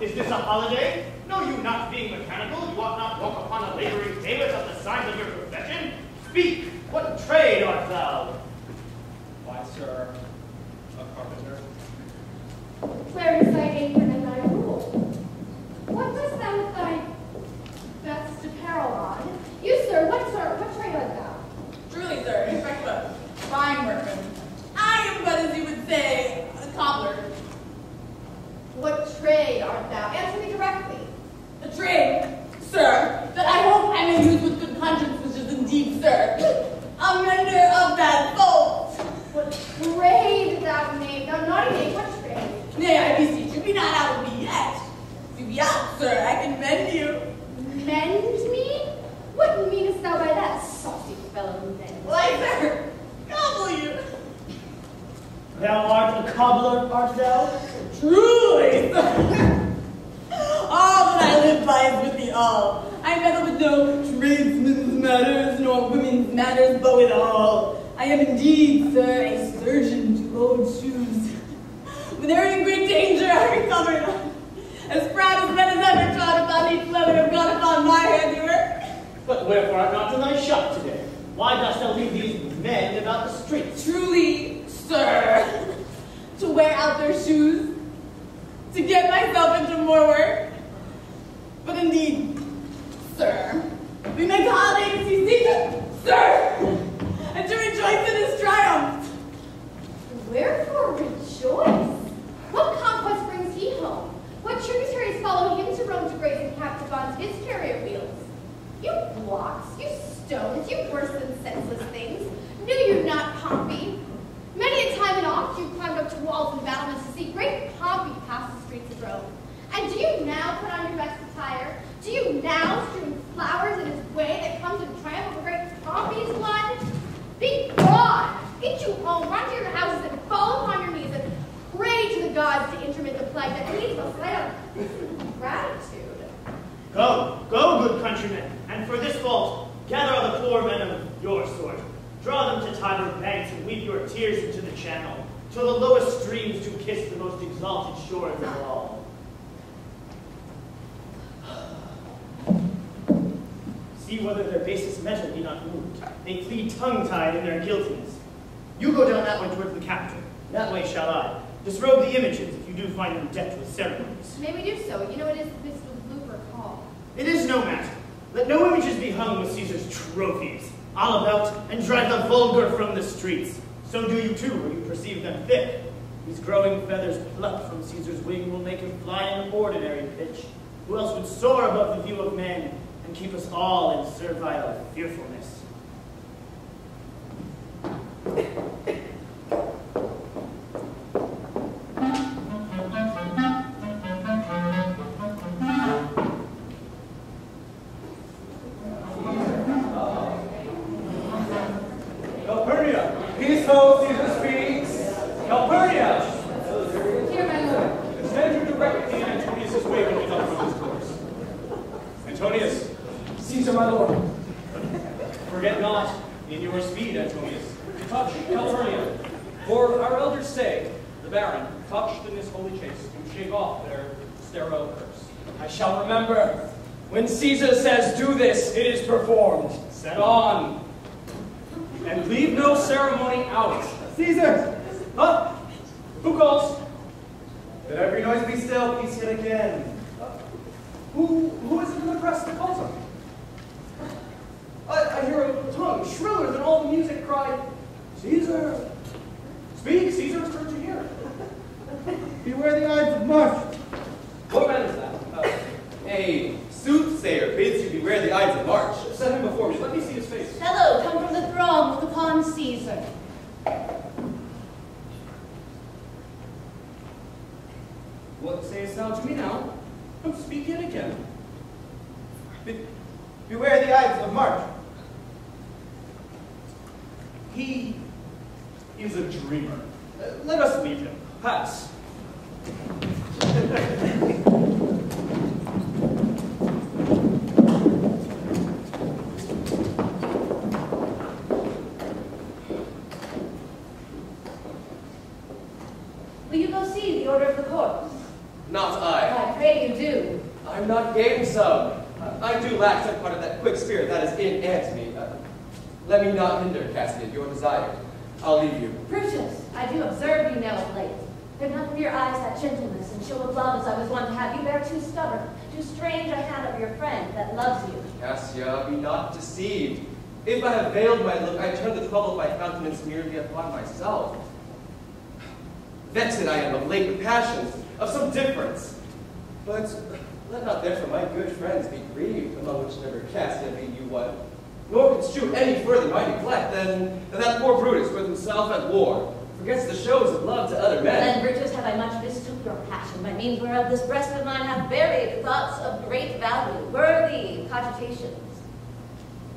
Is this a holiday? Know you not being mechanical, you ought not walk upon a laboring day without the signs of your profession? Speak, what trade art thou? Why, sir, a carpenter. Where is thy apron and thy rule? What dost thou with thy best apparel on? You, sir, what trade art thou? Truly, sir, in fact, a fine workman. I am but, as you would say, a cobbler. What trade art thou? Answer me directly. A trade, sir, that I hope I may use with good conscience, which is indeed, sir, a mender of bad fault. What trade thou name? Thou naughty name, what trade? Nay, I beseech you, be not out of me yet. Be out, sir, I can mend you. Mend me? What meanest thou by that, saucy fellow mend? Why, sir, gobble you. Thou art a cobbler, art thou? Truly, sir. All that I live by is with thee all. I meddle with no tradesmen's matters, nor women's matters, but with all. I am indeed, sir, a surgeon to old shoes. When they're in great danger, I recover them. As proud as men as ever trod upon each leather have gone upon my handiwork. But wherefore art not in thy shop today? Why dost thou leave these men about the streets? Truly, sir, to wear out their shoes, to get myself into more work. But indeed, sir, we make a holiday to see Caesar, sir, and to rejoice in his triumph. Wherefore rejoice? What conquest brings he home? What tributaries follow him to Rome to graze and captive on his chariot wheels? You blocks, you stones, you worse than senseless things. Knew you not Pompey? Many a time and oft you climbed up to walls and battlements to see great Pompey pass the streets of Rome. And do you now put on your best attire? Do you now strew flowers in his way that comes in triumph over great Pompey's blood? Be gone! Get you home, run to your houses, and fall upon your knees and pray to the gods to intermit the plague that leads us right out of gratitude. Go, go, good countrymen, and for this fault, gather all the poor men of your sort. Draw them to Tiber banks and weep your tears into the channel, till the lowest streams do kiss the most exalted shores of all. See whether their basest metal be not moved. They flee tongue-tied in their guiltiness. You go down that way towards the Capitol. That way shall I. Disrobe the images if you do find them decked with ceremonies. May we do so? You know it is the Mist of Blooper call. It is no matter. Let no images be hung with Caesar's trophies, all about, and drive the vulgar from the streets. So do you too, where you perceive them thick. These growing feathers plucked from Caesar's wing will make him fly in ordinary pitch. Who else would soar above the view of men and keep us all in servile fearfulness? When Caesar says, do this, it is performed. Set on. And leave no ceremony out. Caesar! Huh? Who calls? Let every noise be still, peace yet again. Who is it in the press that calls him? I hear a tongue shriller than all the music cry, Caesar! Speak, Caesar is turned to hear. Beware the Ides of March. What man is that? A soothsayer bids you beware the Ides of March. Set him before me. Let me see his face. Fellow, come from the throng, look upon Caesar. What sayest thou to me now? Come speak yet again. Beware the Ides of March. He is a dreamer. Let us leave him. Pass. Will you go see the order of the court? Not I. I pray you spirit that is in Antony. Let me not hinder, Cassian, your desire. I'll leave you. Brutus, I do observe you now of late. Have not from your eyes that gentleness and show of love as I was wont to have. You bear too stubborn, too strange a hand of your friend that loves you. Cassia, be not deceived. If I have veiled my look, I turn the trouble of my countenance merely upon myself. Vexed I am of late with passions of some difference. But let not therefore my good friends be grieved, among which never Cassia be you one, nor construe any further my neglect than that poor Brutus with himself at war forgets the shows of love to other men. Then, Brutus, have I much mistook your passion, by means whereof this breast of mine hath buried thoughts of great value, worthy cogitations.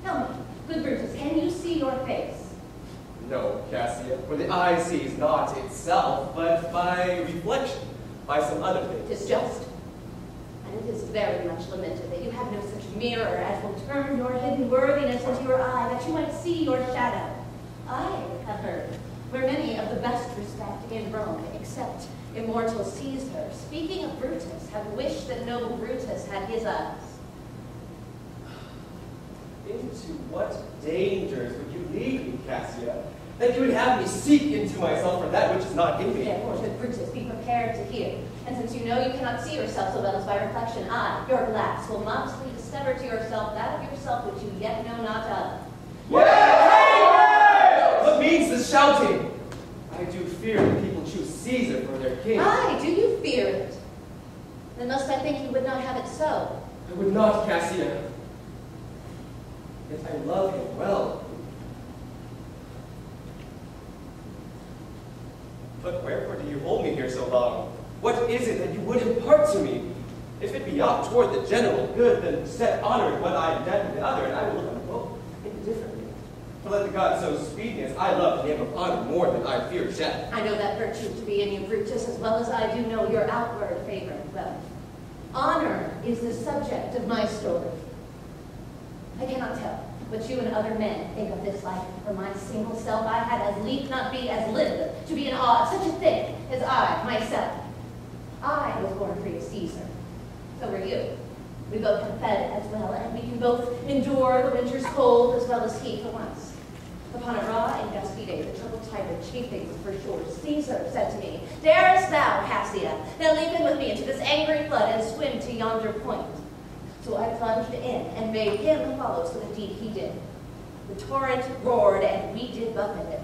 Tell me, good Brutus, can you see your face? No, Cassia, for the eye sees not itself, but by reflection, by some other thing. 'Tis just. And it is very much lamented that you have no such mirror as will turn your hidden worthiness into your eye, that you might see your shadow. I have heard where many of the best respect in Rome, except immortal Caesar, speaking of Brutus, have wished that noble Brutus had his eyes. Into what dangers would you lead me, Cassia, that you would have me seek into myself for that which is not in me? Therefore, should Brutus be prepared to hear. And since you know you cannot see yourself so well as by reflection, I, your glass, will modestly discover to yourself that of yourself which you yet know not of. What means this shouting? I do fear that people choose Caesar for their king. Aye, do you fear it? Then must I think you would not have it so? I would not, Cassia. Yet I love him well. But wherefore do you hold me here so long? What is it that you would impart to me? If it be not toward the general good, then set honor in what I intend to the other, and I will look on both indifferently. For let the gods so speed me as I love the name of honor more than I fear death. I know that virtue to be in you, Brutus, as well as I do know your outward favor and wealth. Honor is the subject of my story. I cannot tell what you and other men think of this life. For my single self, I had as lief not be as live to be in awe of such a thing as I, myself. I was born free of Caesar. So were you. We both have fed as well, and we can both endure the winter's cold as well as heat for once. Upon a raw and gusty day, the troubled Tiber chafing for shore, Caesar said to me, "Darest thou, Cassia, now leap in with me into this angry flood and swim to yonder point?" So I plunged in and made him follow, so indeed he did. The torrent roared, and we did buffet it.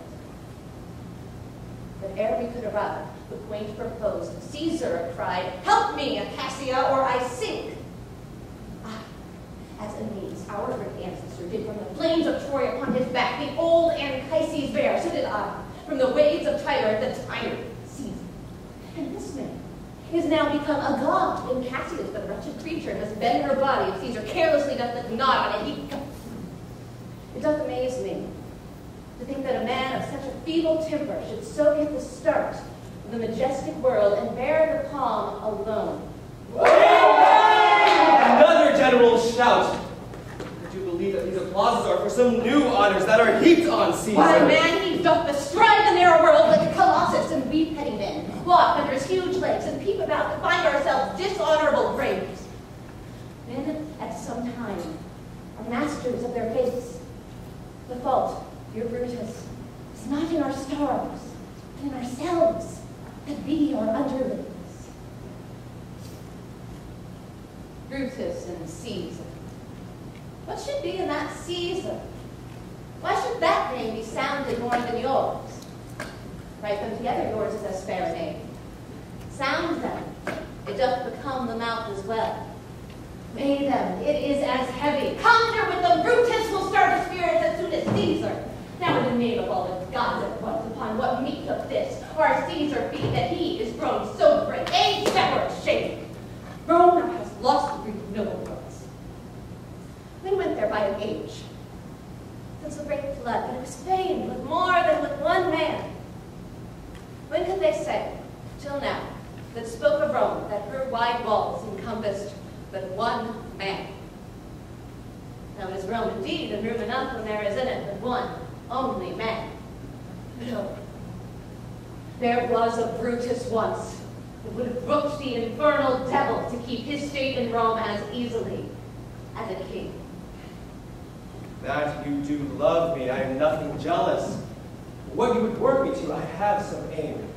But ere we could arrive, the point proposed, Caesar cried, "Help me, Cassia, or I sink!" As Aeneas, our great ancestor, did from the flames of Troy upon his back, the old Anchises bear, so did I, from the waves of Tiber, the tyrant Caesar. And this man is now become a god, when Cassius, the wretched creature, must bend her body if Caesar carelessly doth look not on it. It doth amaze me to think that a man of such a feeble temper should so get the start of the majestic world and bear the palm alone. Another general shout. I do believe that these applauses are for some new honors that are heaped on Caesar. Why, man, he doth bestride the narrow world like a colossus, and we petty men walk under his huge legs and peep about to find ourselves dishonorable graves. Men at some time are masters of their fates. The fault, dear Brutus, is not in our stars, but in ourselves, that we are underlings. Brutus and Caesar. What should be in that Caesar? Why should that name be sounded more than yours? Write them together, yours is as fair a name. Sound them, it doth become the mouth as well. Weigh them, it is as heavy. Conjure with them, Brutus will start a spirit as soon as Caesar. Now in the name of all the gods at once, upon what meat of this, or Caesar be that he is grown so great, a shepherd shame. Rome now has lost the breed of noble birds. We went there by an age. Since the great flood, but it was famed with more than with one man. When could they say, till now, that spoke of Rome, that her wide walls encompassed but one man? Now it is Rome indeed, and room enough when there is in it but one only man. No. There was a Brutus once, who would have brooked the infernal devil to keep his state in Rome as easily as a king. That you do love me, I am nothing jealous. What you would work me to, I have some aim.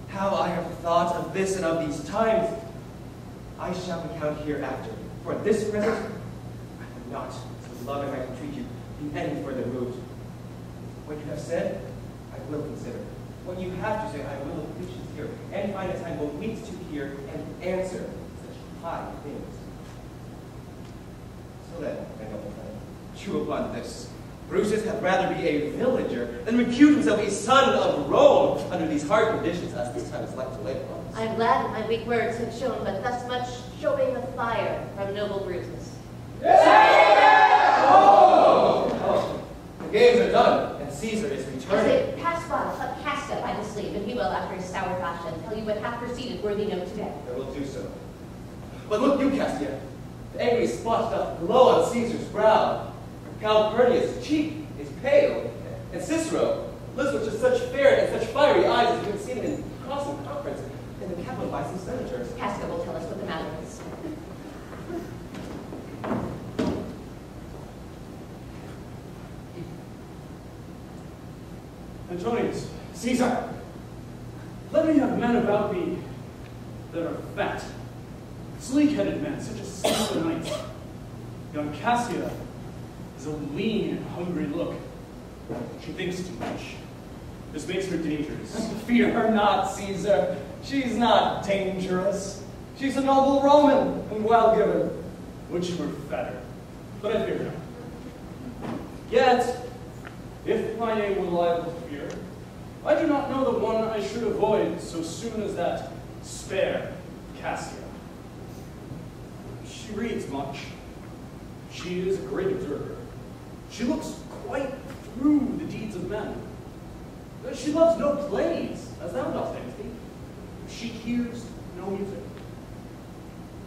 How I have thought of this and of these times, I shall recount hereafter. For at this present, I am not, so loving I entreat you, be any further moved. What you have said, I will consider. What you have to say, I will with patience hear, and find a time both meet to hear and answer such high things. So then, my noble friend, chew upon this. Brutus had rather be a villager than repute himself a son of Rome under these hard conditions as this time is like to lay upon us. I am glad that my weak words have shown but thus much showing of fire from noble Brutus. Oh! The games are done, and Caesar is I returning. say, pass by, a casta by the sleeve, and he will, after his sour fashion, tell you what hath proceeded worthy note today. I will do so. But look you, Cassia. The angry spot doth glow on Caesar's brow. Calpurnius' cheek is pale, and Cicero lives with just such fair and such fiery eyes as you have seen in crossing conference in the capital by some senators. Casca will tell us what the matter is. Antonius, Caesar, let me have men about me that are fat, sleek-headed men, such as Caesar knights. Young Cassia is a lean and hungry look. She thinks too much. This makes her dangerous. Fear her not, Caesar. She's not dangerous. She's a noble Roman and well-given. Would she were fatter, but I fear not. Yet, if my aim were liable to fear, I do not know the one I should avoid so soon as that spare Cassia. She reads much. She is a great observer. She looks quite through the deeds of men. She loves no plays, as thou dost envy. She hears no music.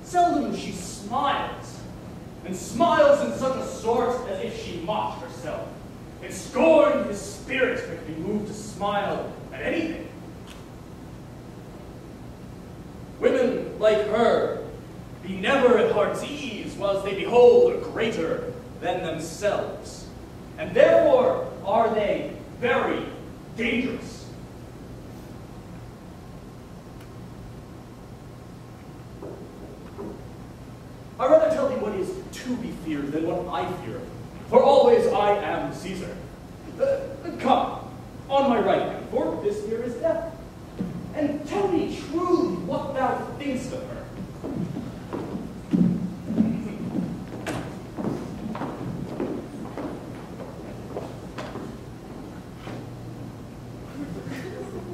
Seldom she smiles, and smiles in such a sort as if she mocked herself, and scorned his spirit that could be moved to smile at anything. Women like her be never at heart's ease whilst they behold a greater than themselves, and therefore are they very dangerous. I'd rather tell thee what is to be feared than what I fear, for always I am Caesar. Come, on my right hand, for this here is death, and tell me truly what thou thinkst of her.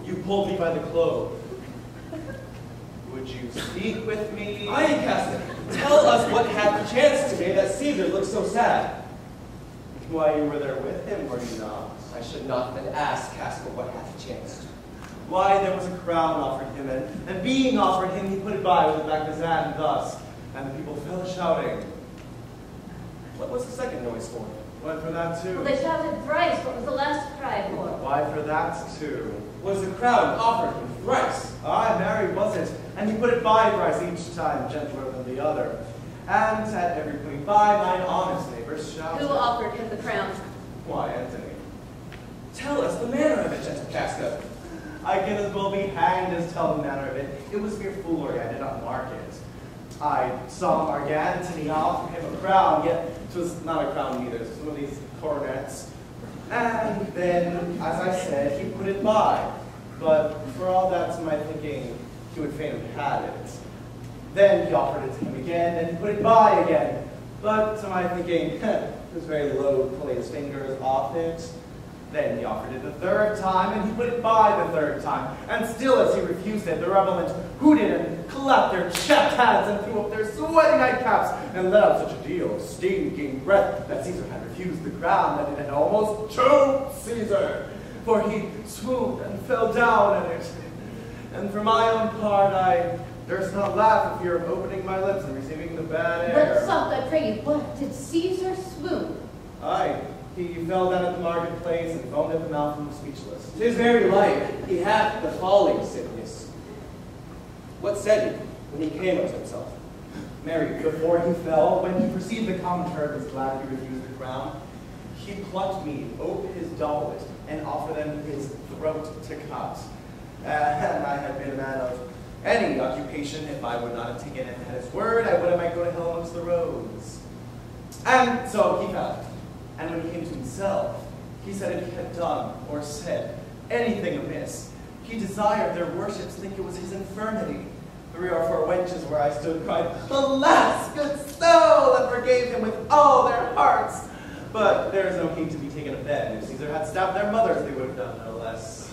You pulled me by the clothes. Would you speak with me? Aye, Cassia, tell us what hath chanced today that Caesar looks so sad. Why, you were there with him, were you not? I should not then ask Casca what hath chanced. Why, there was a crown offered him, and being offered him, he put it by with the back of his hand thus, and the people fell shouting. What was the second noise for? Why, for that too? Well, they shouted thrice. What was the last cry for? Why, for that too? Was the crown offered him thrice? Aye, marry was it, and he put it by thrice each time, gentler than the other. And at every putting by, mine honest neighbors shouted. Who offered him the crown? Why, Antony. Tell us the manner of it, gentle Casca. I can as well be hanged as tell the manner of it. It was mere foolery, I did not mark it. I saw Mark Antony offer him a crown, yet 'twas not a crown either, it was one of these coronets. And then, as I said, he put it by. But for all that, to my thinking, he would fain have had it. Then he offered it to him again, and he put it by again. But to my thinking, it was very low to lay his fingers off it. Then he offered it the third time, and he put it by the third time. And still as he refused it, the revelment hooted and clapped their chapped hands and threw up their sweaty nightcaps and let out such a deal of stinking breath that Caesar had refused the crown that it had almost choked Caesar. For he swooned and fell down at it. And for my own part, I durst not laugh for fear of opening my lips and receiving the bad air. But soft, I pray you, what? Did Caesar swoon? Aye, he fell down at the marketplace and foamed at the mouth and was speechless. 'Tis very like he hath the falling sickness. What said he when he came unto himself? Mary, before he fell, when he perceived the common herd was glad he refused the crown, he plucked me, ope his doublet, and offered them his throat to cut. And I had been a man of any occupation. If I would not have taken him at his word, I would have might go to hell amongst the roads. And so he fell. And when he came to himself, he said if he had done or said anything amiss, he desired their worships think it was his infirmity. 3 or 4 wenches where I stood cried, "Alas, good soul!" and forgave him with all their hearts. But there is no heed to be taken of them. If Caesar had stabbed their mothers, they would have done no less.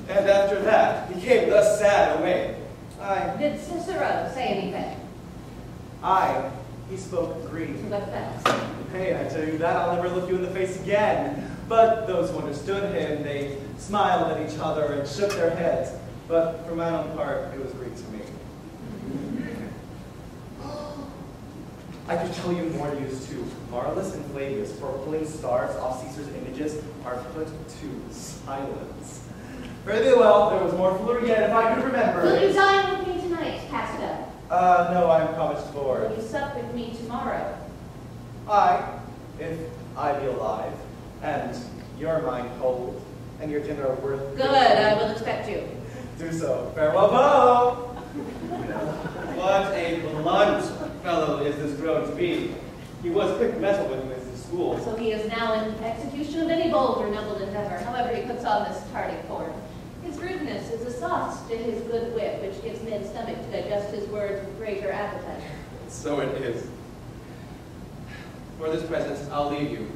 And after that, he came thus sad away. Did Cicero say anything? He spoke Greek. What that? Hey, I tell you that, I'll never look you in the face again. But those who understood him, they smiled at each other and shook their heads. But for my own part, it was Greek to me. I could tell you more news too. Marcellus and Flavius, for pulling stars off Caesar's images, are put to silence. Very well, there was more foolery yet if I could remember. Will you dine with me tonight, Casca? No, I'm promised for. Will you sup with me tomorrow? If I be alive, and your mind cold, and your dinner worth. Good, I will expect you. Do so. Farewell, Bo! What a blunt fellow is this grown to be. He was quick metal when he was in school. So he is now in execution of any bold or noble endeavor, however he puts on this tardy form. His rudeness is a sauce to his good wit, which gives men stomach to digest his words with greater appetite. So it is. For this present, I'll leave you.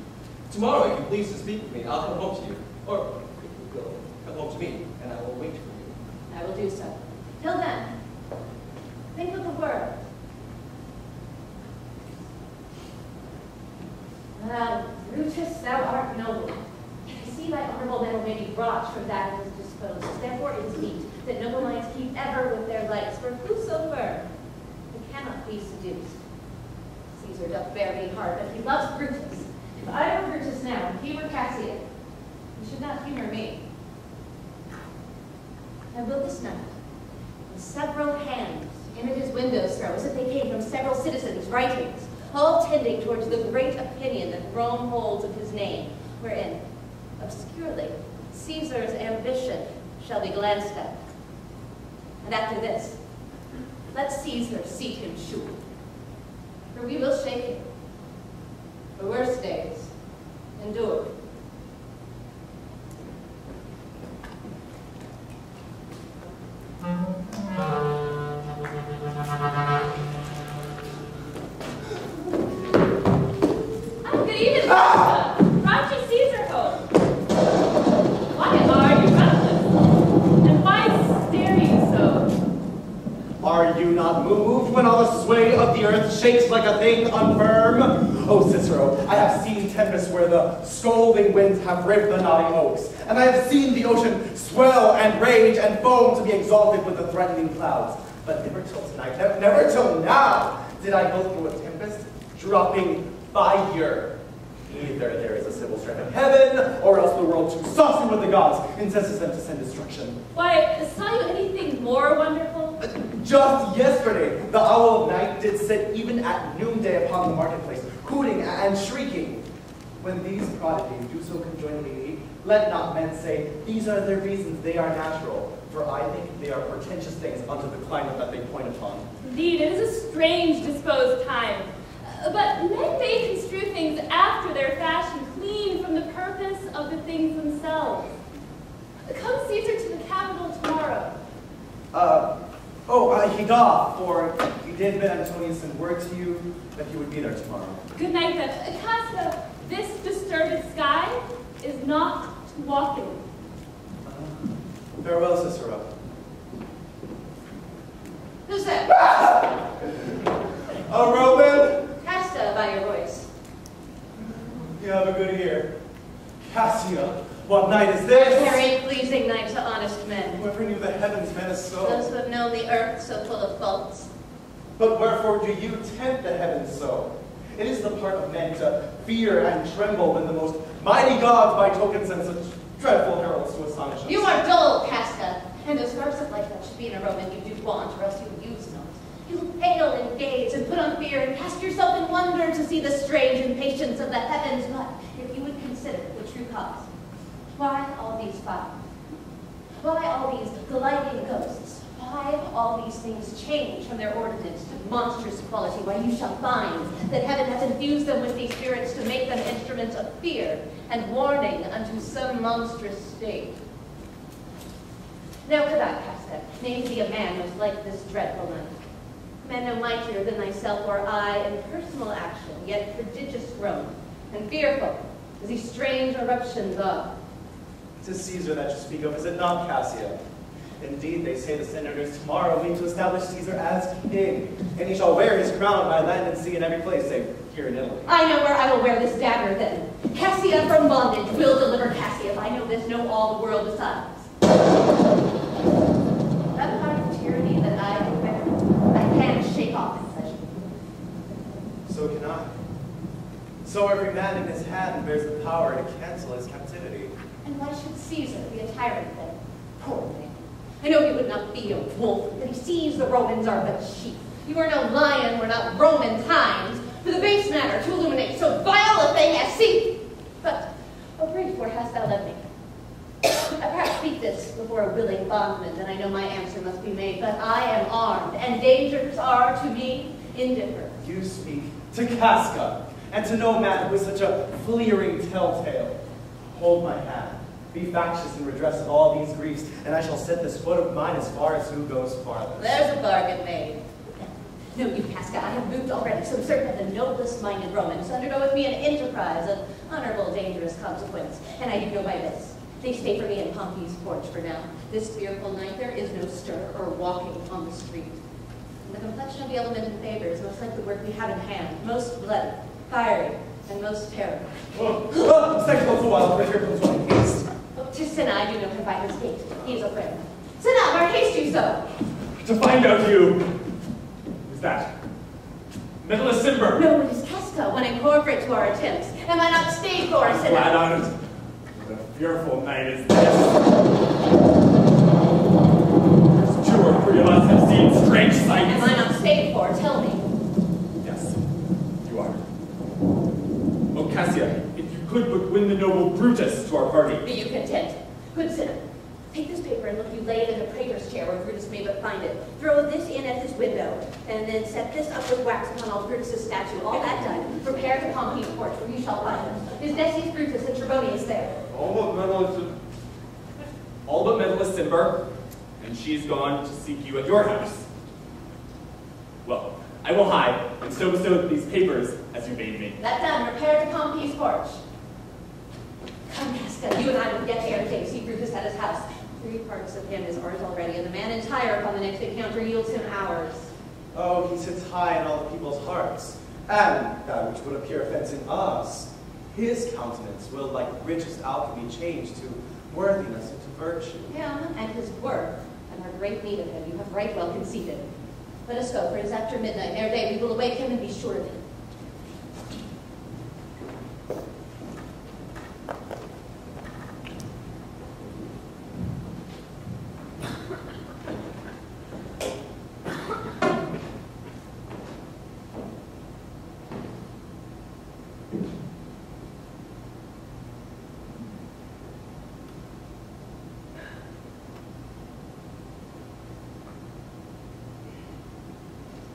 Tomorrow, if you please to speak with me, I'll come home to you. Or, if you will, come home to me, and I will wait for you. I will do so. Till then, think of the word. Brutus, thou art noble. I see thy honorable men may be brought from that which is disposed. Therefore it is meet that noble minds keep ever with their lights, for whoso firm, he cannot be seduced. Caesar doth bear me hard, but he loves Brutus. If I were Brutus now, and he were Cassian, he should not humor me. I will this night, with several hands, in at his windows throw, as if they came from several citizens' writings, all tending towards the great opinion that Rome holds of his name, wherein, obscurely, Caesar's ambition shall be glanced at. And after this, let Caesar seat him sure, for we will shake him. The worst days endure. Good evening, Martha. Brought you Caesar home. Why are you restless? And why stare you so? Are you not moved when all the sway of the earth shakes like a thing unfirm? Oh, Cicero, I have seen tempests where the scolding winds have ripped the knotty oaks, and I have seen the ocean swell and rage and foam to be exalted with the threatening clouds. But never till tonight, never till now, did I go through a tempest dropping fire. Either there is a civil strife in heaven, or else the world too saucy with the gods incenses them to send destruction. Why, saw you anything more wonderful? Just yesterday, the owl of night did sit even at noonday upon the marketplace, hooting and shrieking. When these prodigies do so conjointly meet, let not men say, these are their reasons, they are natural, for I think they are portentous things unto the climate that they point upon. Indeed, it is a strange disposed time. But men may construe things after their fashion, clean from the purpose of the things themselves. Come, Caesar, to the Capitol tomorrow. He doth, for he did bid Antonius send word to you that he would be there tomorrow. Good night, then. Casca, this disturbed sky is not to walk in. Farewell, Cicero. Who's that? A Roman? Casca, by your voice. You have a good ear. Cassia, what night is this? A very pleasing night to honest men. Whoever knew the heavens meant us so. Those who have known the earth so full of faults. But wherefore do you tempt the heavens so? It is the part of men to fear and tremble when the most mighty gods by token send such dreadful heralds to astonish us. You are dull, Casca, and as sparks of light that should be in a Roman you do want, or else you use not. You pale and gaze and put on fear and cast yourself in wonder to see the strange impatience of the heavens, but if you cause. Why all these fires? Why all these gliding ghosts? Why all these things change from their ordinance to monstrous quality? Why you shall find that heaven has infused them with these spirits to make them instruments of fear and warning unto some monstrous state. Now could I, Casca, name thee a man most like this dreadful knight? A man no mightier than thyself or I in personal action, yet prodigious grown, and fearful as these strange eruptions of. 'Tis Caesar that you speak of, is it not, Cassio? Indeed, they say the senators tomorrow mean to establish Caesar as king, and he shall wear his crown by land and sea in every place, save here in Italy. I know where I will wear this dagger then. Cassia from bondage will deliver Cassia, if I know this, know all the world besides. That part of tyranny that I can bear, I can shake off in pleasure. So can I. So every man in his hand bears the power to cancel his captivity. And why should Caesar be a tyrant then? Poor man. I know he would not be a wolf, but he sees the Romans are but sheep. You are no lion, we're not Roman times, for the base matter to illuminate so vile a thing as see. But, oh, wherefore hast thou led me? I perhaps speak this before a willing bondman, then I know my answer must be made, but I am armed, and dangers are to me indifferent. You speak to Casca, and to no man who is such a fleering telltale. Hold my hand, be factious in redress of all these griefs, and I shall set this foot of mine as far as who goes farthest. There's a bargain made. No, you, Casca, I have moved already, so certain of the noblest-minded Romans undergo with me an enterprise of honorable, dangerous consequence, and I do know by this. They stay for me in Pompey's porch for now. This fearful night there is no stir or walking on the street. And the complexion of the element in favor is most like the work we have in hand, most bloody, fiery, and most terrible. Stay close a while, for here comes one in haste. Oh, 'tis Cinna I do know him by his gait. He is a friend. Cinna, where haste you so? To find out you. Who's that? Nicholas Simber. No, it is Casca, one incorporate to our attempts. Am I not stayed for, Cinna? Glad on it. What a fearful night is this. There's 2 or 3 of us have seen strange sights. Am I not stayed for? Tell me. Yes, you are. Oh, Cassia, if you could but win the noble Brutus to our party. Be you content? Good Cinna, take this paper and look you lay it in the praetor's chair where Brutus may but find it. Throw this in at his window, and then set this up with wax upon all Brutus's statue. All that done, prepare to Pompey's porch where you shall find him. His Decius Brutus and Trebonius there. All but Nicholas Simber, and she's gone to seek you at your house. Well, I will hide and so bestow these papers as you bade me. That done, repair to Pompey's porch. Come, Casca, you and I will get there today, see Brutus at his house. 3 parts of him is ours already, and the man entire upon the next encounter yields him ours. Oh, he sits high in all the people's hearts, and that which would appear offense in us, his countenance will, like richest alchemy, change to worthiness and to virtue. Him and his work, and our great need of him, you have right well conceded. Let us go, for it is after midnight. Ere day we will awake him and be sure of him.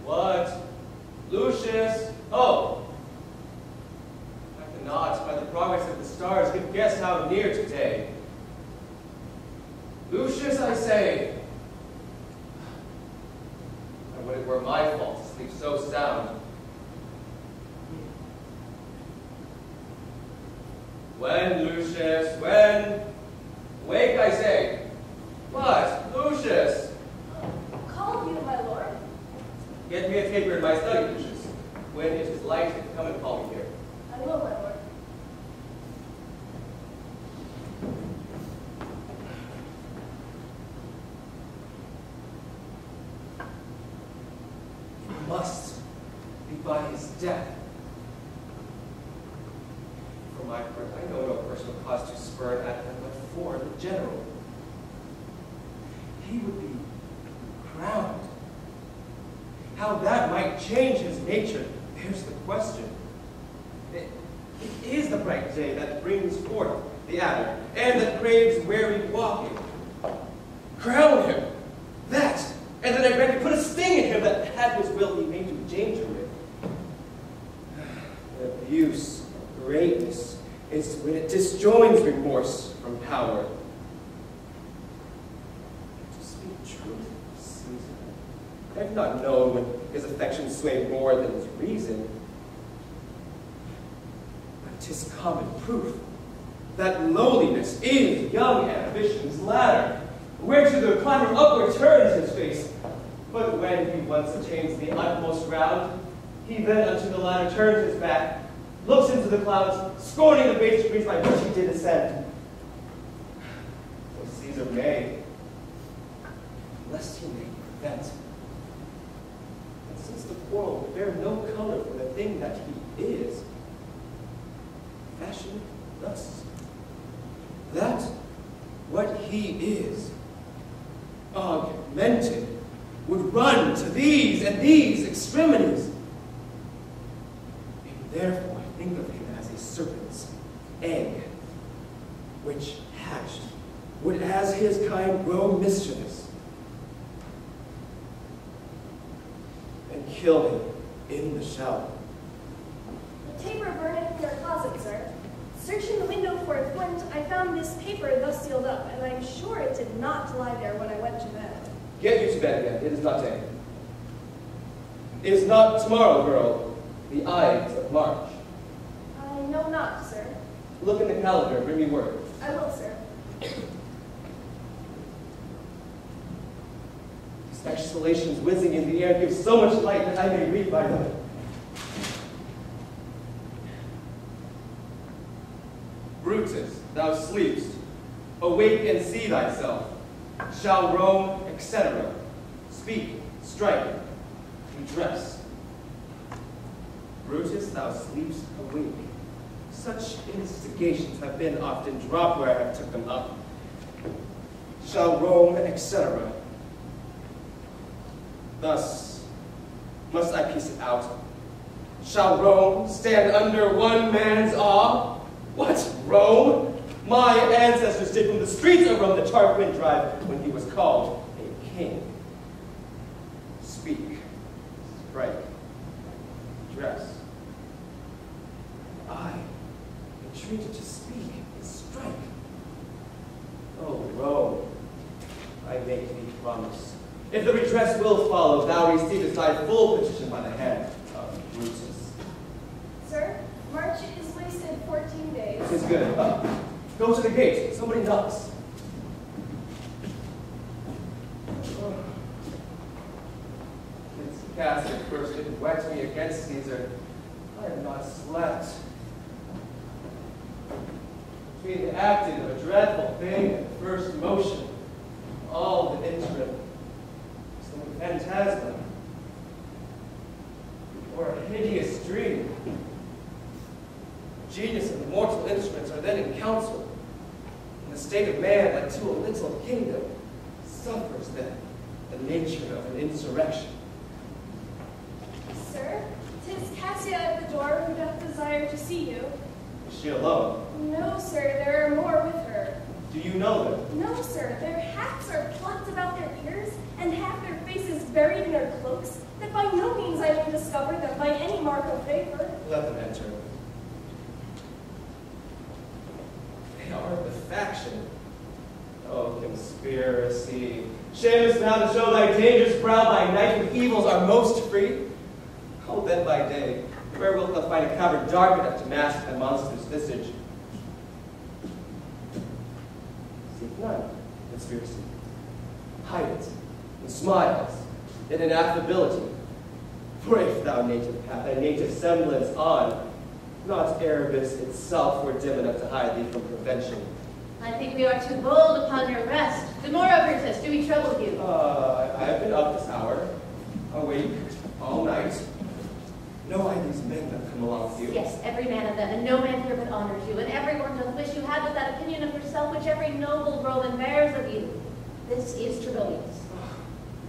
What? Lucius? Oh! I cannot, by the progress of the stars, give guess how near today. Lucius, I say. And would it were my fault to sleep so sound. When, Lucius, when? Wake, I say. What? Lucius? Called you, my lord. Get me a taper in my study, Lucius. When it is light, come and call me here. I will, my lord. It must be by his death. For my part, I know no personal cause to spurn at him, but for the general. He would be crowned. How that might change his nature, there's the question. It is is the bright day that brings forth the adder, and that craves weary walking. Crown him, that, and then I grant you put a sting in him that had his will he may do danger with. Abuse of greatness is when it disjoins remorse from power. To speak truth, Caesar, I have not known when his affection swayed more than his reason. But 'tis common proof that lowliness is young ambition's ladder, whereto the climber upward turns his face. But when he once attains the utmost round, he then unto the ladder turns his back, looks into the clouds, scorning the base degrees by which he did ascend. For Caesar may, lest he may prevent. And since the quarrel will bear no color for the thing that he is, fashion thus, that what he is, augmented, would run to these and these extremities. And therefore I think of him as a serpent's egg, which hatched would as his kind grow mischievous, and kill him in the shell. The taper burneth in your closet, sir. Searching the window for a flint, I found this paper thus sealed up, and I am sure it did not lie there when I went to bed. Get you to bed again. It is not day. It is not tomorrow, girl. The Ides of March. I know not, sir. Look in the calendar and bring me word. I will, sir. These exhalations whizzing in the air give so much light that I may read by them. Brutus, thou sleepst. Awake and see thyself. Shall roam, etc. Speak, strike, redress. Brutus, thou sleepst, awake. Such instigations have been often dropped where I have took them up. Shall roam, etc. Thus must I piece it out. Shall Rome stand under one man's awe? What, Rome? My ancestors did from the streets of Rome the Tarquin drive when he was called a king. Speak, strike, dress. I entreated to speak and strike. Oh, Rome, I make thee promise. If the redress will follow, thou receivest thy full petition by the hand of Brutus. Sir, March is wasted 14 days. It is good. Go to the gate. Somebody knocks. Since Cassius first did wet me against Caesar, I have not slept. Between the acting of a dreadful thing and the first motion, all the interim, some phantasma, or a hideous dream. Genius and the mortal instruments are then in council, and the state of man, like to a little kingdom, suffers then the nature of an insurrection. Sir, 'tis Cassia at the door who doth desire to see you. Is she alone? No, sir, there are more with her. Do you know them? No, sir, their hats are plucked about their ears, and half their faces buried in their cloaks, that by no means I may discover them by any mark of favor. Let them enter. They are the faction. Oh, conspiracy. Shameless now to show thy dangerous brow by night when evils are most free. Oh, then by day, where wilt thou find a cavern dark enough to mask thy monstrous visage? Seek none, conspiracy. Hide it in smiles, in an affability. For if thou native have thy native semblance on, not Erebus itself were dim enough to hide thee from prevention. I think we are too bold upon your rest. Demora, Brutus, do we trouble you? I have been up this hour, awake all night. Know I these men that come along with you? Yes, every man of them, and no man here but honors you, and everyone doth wish you had but that opinion of yourself which every noble Roman bears of you. This is Trebonius.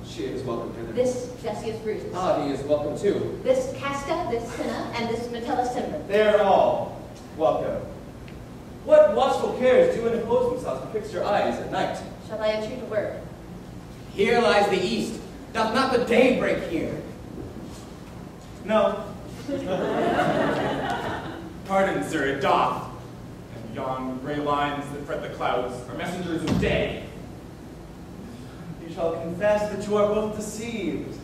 She is welcome to This Decius Brutus. He is welcome too. This Casca, this Cinna, and this Metellus Timber. They're all Welcome. What watchful cares do interpose themselves betwixt your eyes at night? Shall I entreat a word? Here lies the east. Doth not the day break here? No. Pardon, sir, it doth. And yon gray lines that fret the clouds are messengers of day. You shall confess that you are both deceived.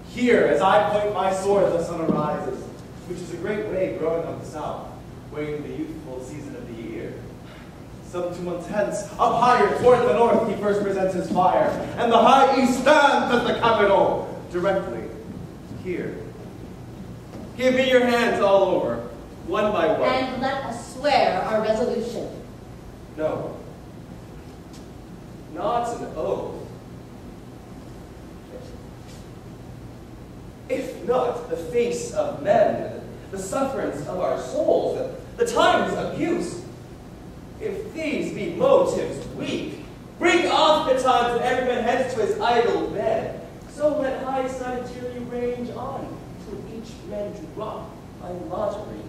Here, as I point my sword, the sun arises, which is a great wave growing on the south, waiting the youthful season of the year. Some 2 months hence, up higher toward the north, he first presents his fire, and the high east stands at the capital, directly here. Give me your hands all over, one by one. And let us swear our resolution. No. Not an oath. If not the face of men, the sufferance of our souls, the times of use, if these be motives weak, break off the times that every man heads to his idle bed. So let high-sided tyranny range on, till each man drop by lottery.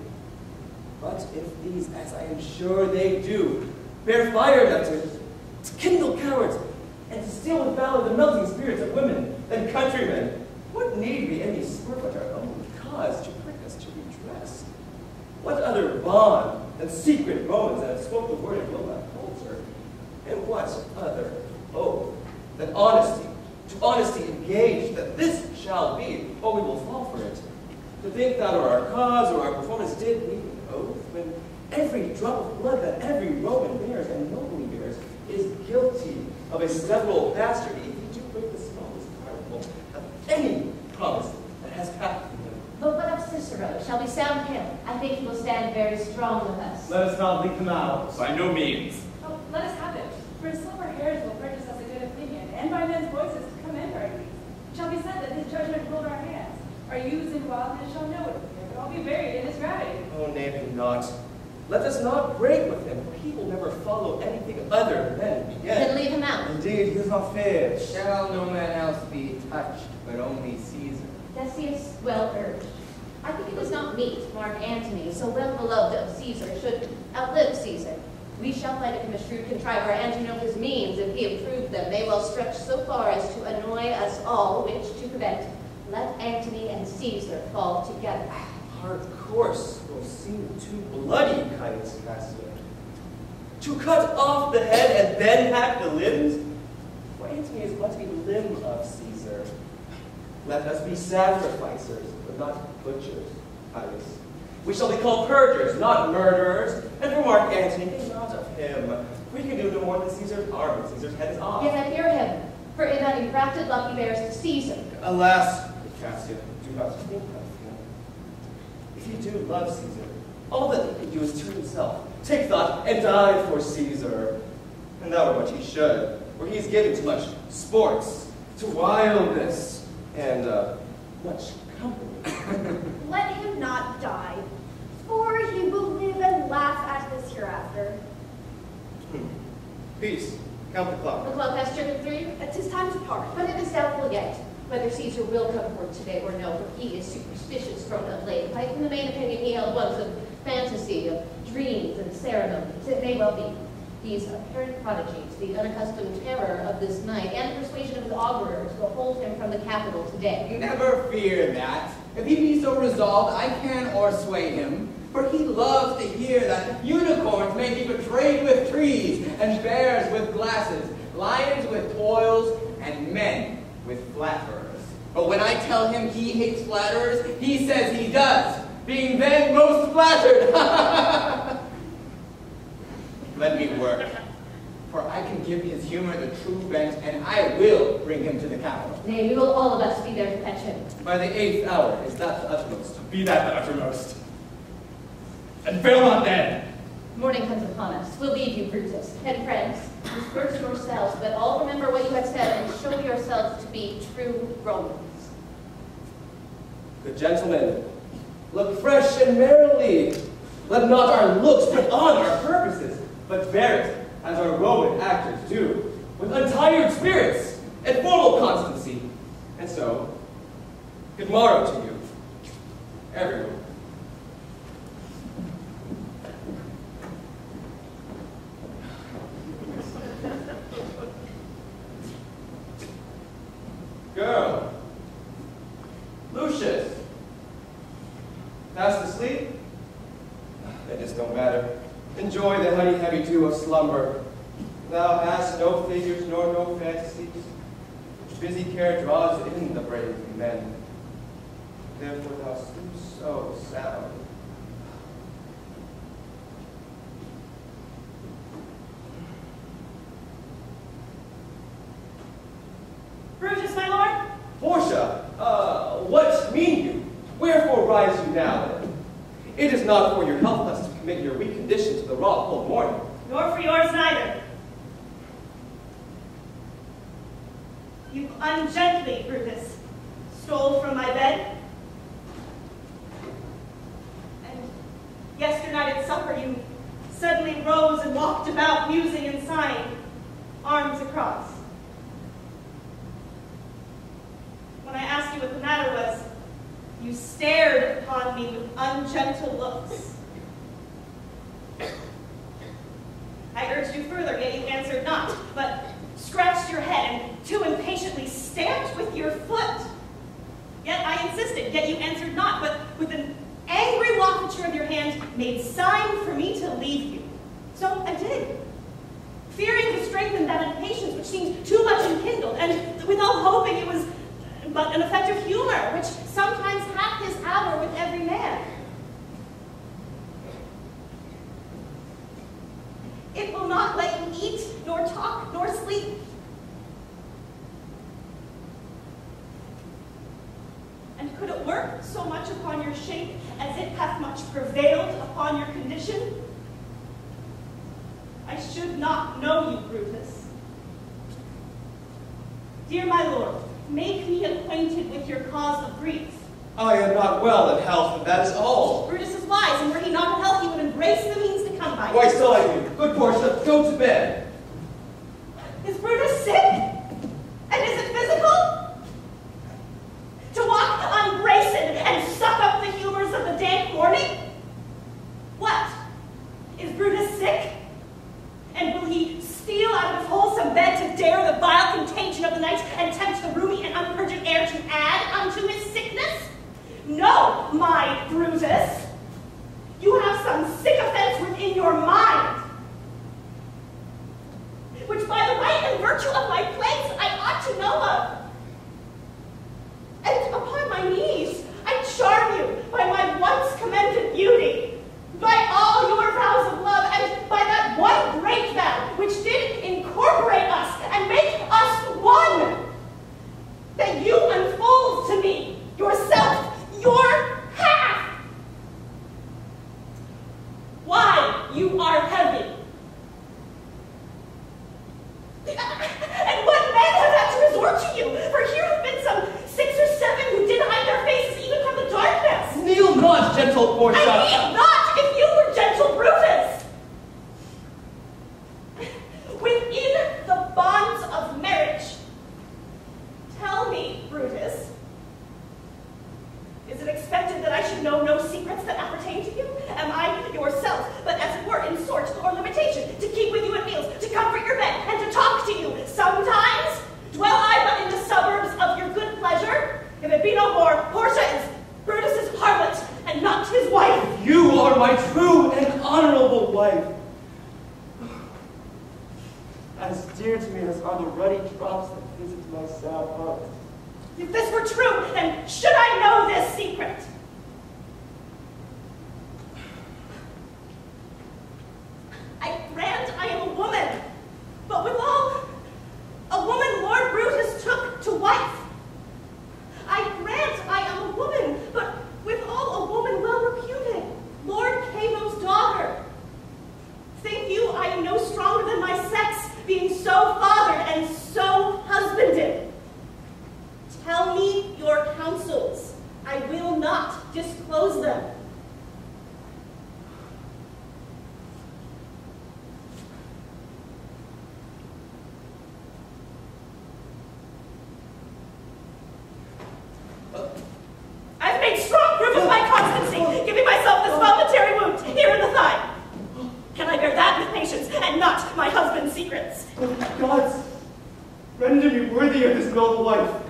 But if these, as I am sure they do, bear fire enough to kindle cowards, and to steal with valor the melting spirits of women and countrymen, what need be any spur but our own cause to prick us to redress? What other bond than secret Romans that have spoke the word and will not falter? And what other oath than honesty, to honesty engaged, that this shall be, or we will fall for it? To think that or our cause or our performance did need an oath, when every drop of blood that every Roman bears and nobly bears is guilty of a several bastardy if you do break the smallest particle of any promise that has passed from him. But what of Cicero? Shall we sound him? I think he will stand very strong with us. Let us not leave him out. By no means. Oh, let us have it. For his silver hairs will purchase us a good opinion, and by men's voices to commend our deeds. It shall be said that his judgment ruled our hands. Our youths in wildness shall know it, but all be buried in his gravity. Oh, name him not. Let us not break with him, for he will never follow anything other than begin. Then leave him out. Indeed, he is not fit. Shall no man else be touched, but only Caesar? Decius well urged. I think it is not meet Mark Antony, so well beloved of Caesar, should outlive Caesar. We shall fight him a shrewd contriver, and to know his means, if he approve them, may well stretch so far as to annoy us all, which to prevent, let Antony and Caesar fall together. Our course will seem too bloody, kind Cassio. To cut off the head and then hack the limbs? For Antony is but a limb of Caesar. Let us be sacrificers, but not butchers, Titus. We shall be called purgers, not murderers. And for Mark Antony, think not of him. We can do no more than Caesar's arm, and Caesar's head is off. Yet I fear him, for in that engrafted luck he bears to Caesar. Alas, Cassio, do not think of him. If you do love Caesar, all that he can do is to himself. Take thought and die for Caesar. And that were what he should, for he is given to much sports, to wildness, and much company. Let him not die, for he will live and laugh at this hereafter. Peace. Count the clock. The clock has stricken 3. It is time to part. But it is doubtful yet whether Caesar will come forth today or no, for he is superstitious from of late. Like in the main opinion he held once of fantasy, of dreams and ceremonies. It may well be. These apparent prodigies, the unaccustomed terror of this night, and the persuasion of his augurers will hold him from the capital today. Never fear that. If he be so resolved, I can o'ersway him. For he loves to hear that unicorns may be betrayed with trees, and bears with glasses, lions with toils, and men with flatterers. But when I tell him he hates flatterers, he says he does, being then most flattered. Let me work, for I can give his humor the true bent, and I will bring him to the capital. Nay, we will all of us be there to fetch him. By the 8th hour, is that the utmost? Be that the uttermost. And fail not then. Morning comes upon us. We'll leave you, Brutus. And friends, disperse yourselves, but all remember what you have said, and show yourselves to be true Romans. Good gentlemen, look fresh and merrily. Let not our looks put on our purposes, but bear it, as our Roman actors do, with untired spirits and formal constancy. And so, good morrow to you, everyone. Enjoy the honey heavy dew of slumber. Thou hast no figures nor no fantasies. Busy care draws in the brave men. Therefore thou sleep so sound. Brutus, my lord? Portia, what mean you? Wherefore rise you now? It is not for your health thus to commit your weak condition to the raw cold morning. Nor for yours neither. You ungently, Brutus, stole from my bed. And yesternight at supper you suddenly rose and walked about musing and sighing, arms across. When I asked you what the matter was, you stared upon me with ungentle looks. I urged you further, yet you answered not, but scratched your head and too impatiently stamped with your foot. Yet I insisted, yet you answered not, but with an angry wafture of your hand made sign for me to leave you. So I did, fearing to strengthen that impatience which seemed too much enkindled, and withal hoping it was but an effect of humor, which sometimes hath his hour with every man. It will not let you eat, nor talk, nor sleep. And could it work so much upon your shape as it hath much prevailed upon your condition? I should not know you, Brutus. Dear my lord, make me acquainted with your cause of grief. I am not well in health, and that is all. Brutus is wise, and were he not in health, he would embrace the means to come by. Why, so I do. Good Portia, go to bed. Is Brutus sick? And is it physical? To walk unbraced and suck up the humors of the damp morning? What? Is Brutus sick? And will he steal out of his wholesome bed to dare the vile contagion of the night and tempt the roomy and unpurged air to add unto his sickness? No, my Brutus. You have some sycophants within your mind, which by the right and virtue of my place I ought to know of. And upon my knees I charm you by my once commended beauty, by all your vows of love, and by that one great vow which did incorporate us and make us one, that you unfold to me yourself, your half. Why, you are heavy. And what men have had to resort to you? For here have been some 6 or 7 who did hide their faces even from the darkness. Kneel not, gentle Portia. I need not if you were gentle Brutus. Within the bonds of marriage, tell me, Brutus, is it expected that I should know no secrets that appertain to you? Am I yourself, but as it were in sort or limitation, to keep with you at meals, to comfort your bed, and to talk to you sometimes? Dwell I but in the suburbs of your good pleasure? If it be no more, Portia is Brutus's harlot, and not his wife. You are my true and honorable wife. As dear to me as are the ruddy drops that visit my sad heart. If this were true, then should I know this secret? I grant I am a woman, but withal, a woman Lord Brutus took to wife. I grant I am a woman, but withal a woman well reputed, Lord Cavo's daughter. Think you I am no stronger than my sex, being so fathered and so husbanded? Tell me your counsels. I will not disclose them. I've made strong proof of my constancy, giving myself this momentary wound here in the thigh. Can I bear that with patience, and not my husband's secrets? Gods, render me worthy of this noble wife.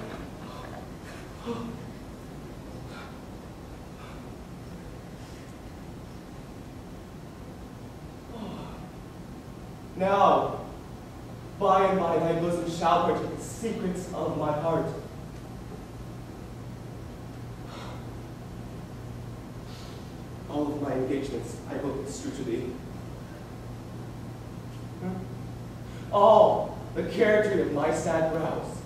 Now, by and by thy bosom shall partake the secrets of my heart. All of my engagements I hope is true to thee. All the character of my sad brows.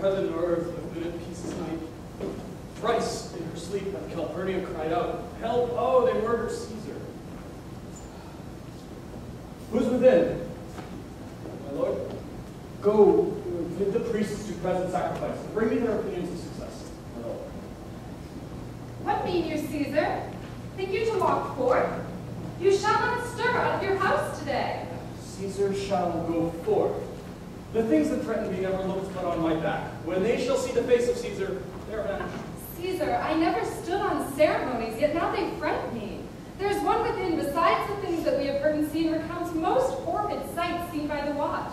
Heaven and earth have been at peace tonight. Thrice in her sleep had Calpurnia cried out, "Help! Oh, they murdered Caesar!" Who's within? My lord? Go, bid the priests do present sacrifice, and bring me their opinions of success. My lord. What mean you, Caesar? Think you to walk forth? You shall not stir out of your house today. Caesar shall go forth. The things that threaten me never looked but on my back. When they shall see the face of Caesar, they're vanished. Caesar, I never stood on ceremonies, yet now they fright me. There is one within, besides the things that we have heard and seen, recounts most horrid sights seen by the watch.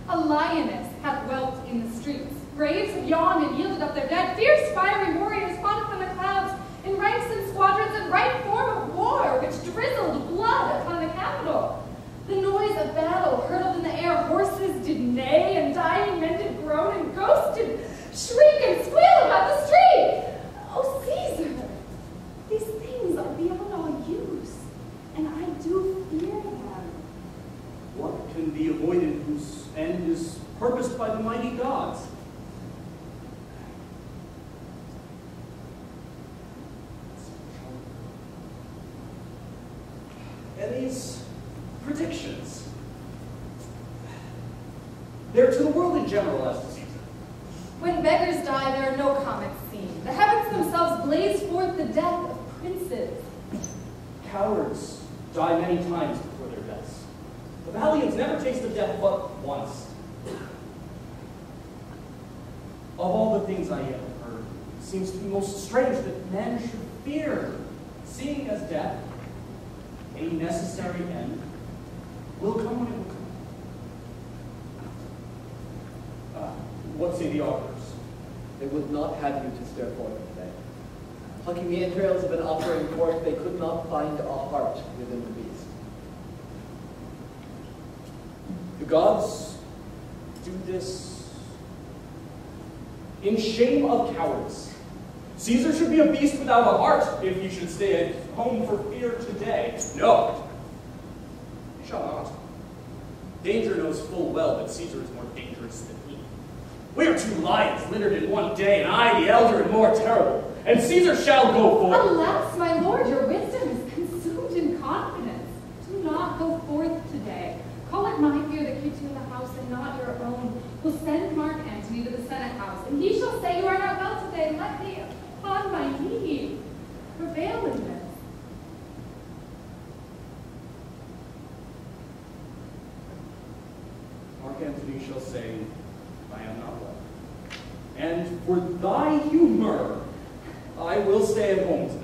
A lioness hath whelped in the streets. Graves have yawned and yielded up their dead. Fierce fiery warriors fought from the clouds, in ranks and squadrons in right form of war, which drizzled blood upon the Capitol. The noise of battle hurtled in the air, horses did neigh, and dying men did groan, and ghosts did shriek and squeal about the street. Oh, Caesar, these things are beyond all use, and I do fear them. What can be avoided whose end is purposed by the mighty gods? And these predictions, they're to the world in general as to Caesar. When beggars die, there are no comets seen. The heavens themselves blaze forth the death of princes. Cowards die many times before their deaths. The valiants never tasted death but once. Of all the things I yet have heard, it seems to be most strange that men should fear, seeing as death, a necessary end, will come when it will come. What say the authors? They would not have you to stir forth today. Plucking the entrails of an offering forth, they could not find a heart within the beast. The gods do this in shame of cowardice. Caesar should be a beast without a heart if he should stay at home for fear today. No, he shall not. Danger knows full well that Caesar is more dangerous than he. We are two lions littered in one day, and I, the elder, and more terrible. And Caesar shall go forth. Alas, my lord, your wisdom is consumed in confidence. Do not go forth today. Call it my fear that keeps you in the house and not your own. We'll send Mark Antony to the Senate house, and he shall say, "You are not well today. Let me, upon my knee, prevail in this." Mark Antony shall say, "I am not well. And for thy humor, I will stay at home today."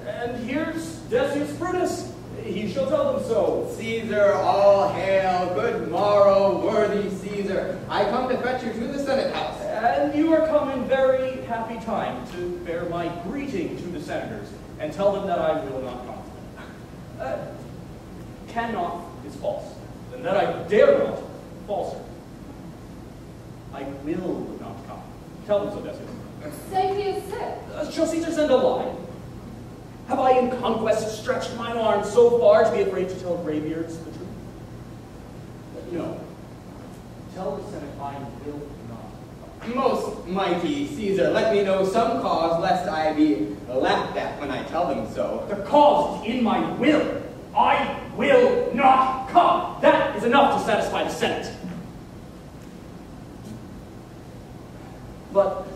And here's Decius Brutus. He shall tell them so. Caesar, all hail, good morrow, worthy Caesar. I come to fetch you to the Senate house. And you are come in very happy time to bear my greeting to the senators and tell them that I will not come to them. Cannot is false, and that I dare not, falser. I will not come. Tell them so, Decius. Say he is sick. Shall Caesar send a lie? Have I in conquest stretched mine arms so far to be afraid to tell graybeards the truth? No. Tell the Senate I will not. Most mighty Caesar, let me know some cause, lest I be laughed at when I tell them so. The cause is in my will. I will not come. That is enough to satisfy the Senate. But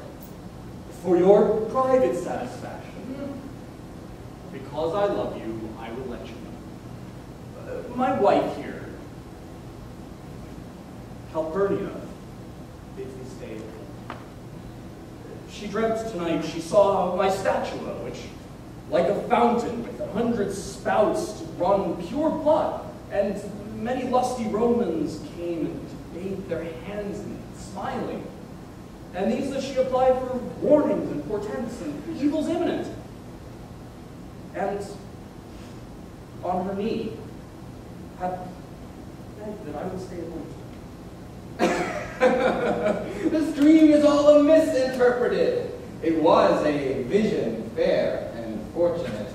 For your private satisfaction, because I love you, I will let you know. My wife here, Calpurnia, bids me stay at home. She dreamt tonight she saw my statua, which, like a fountain with 100 spouts to run pure blood, and many lusty Romans came and bathed their hands in it, smiling. And these that she applied for warnings and portents and evils imminent. And on her knee, had begged that I would stay at home. This dream is all misinterpreted. It was a vision, fair and fortunate.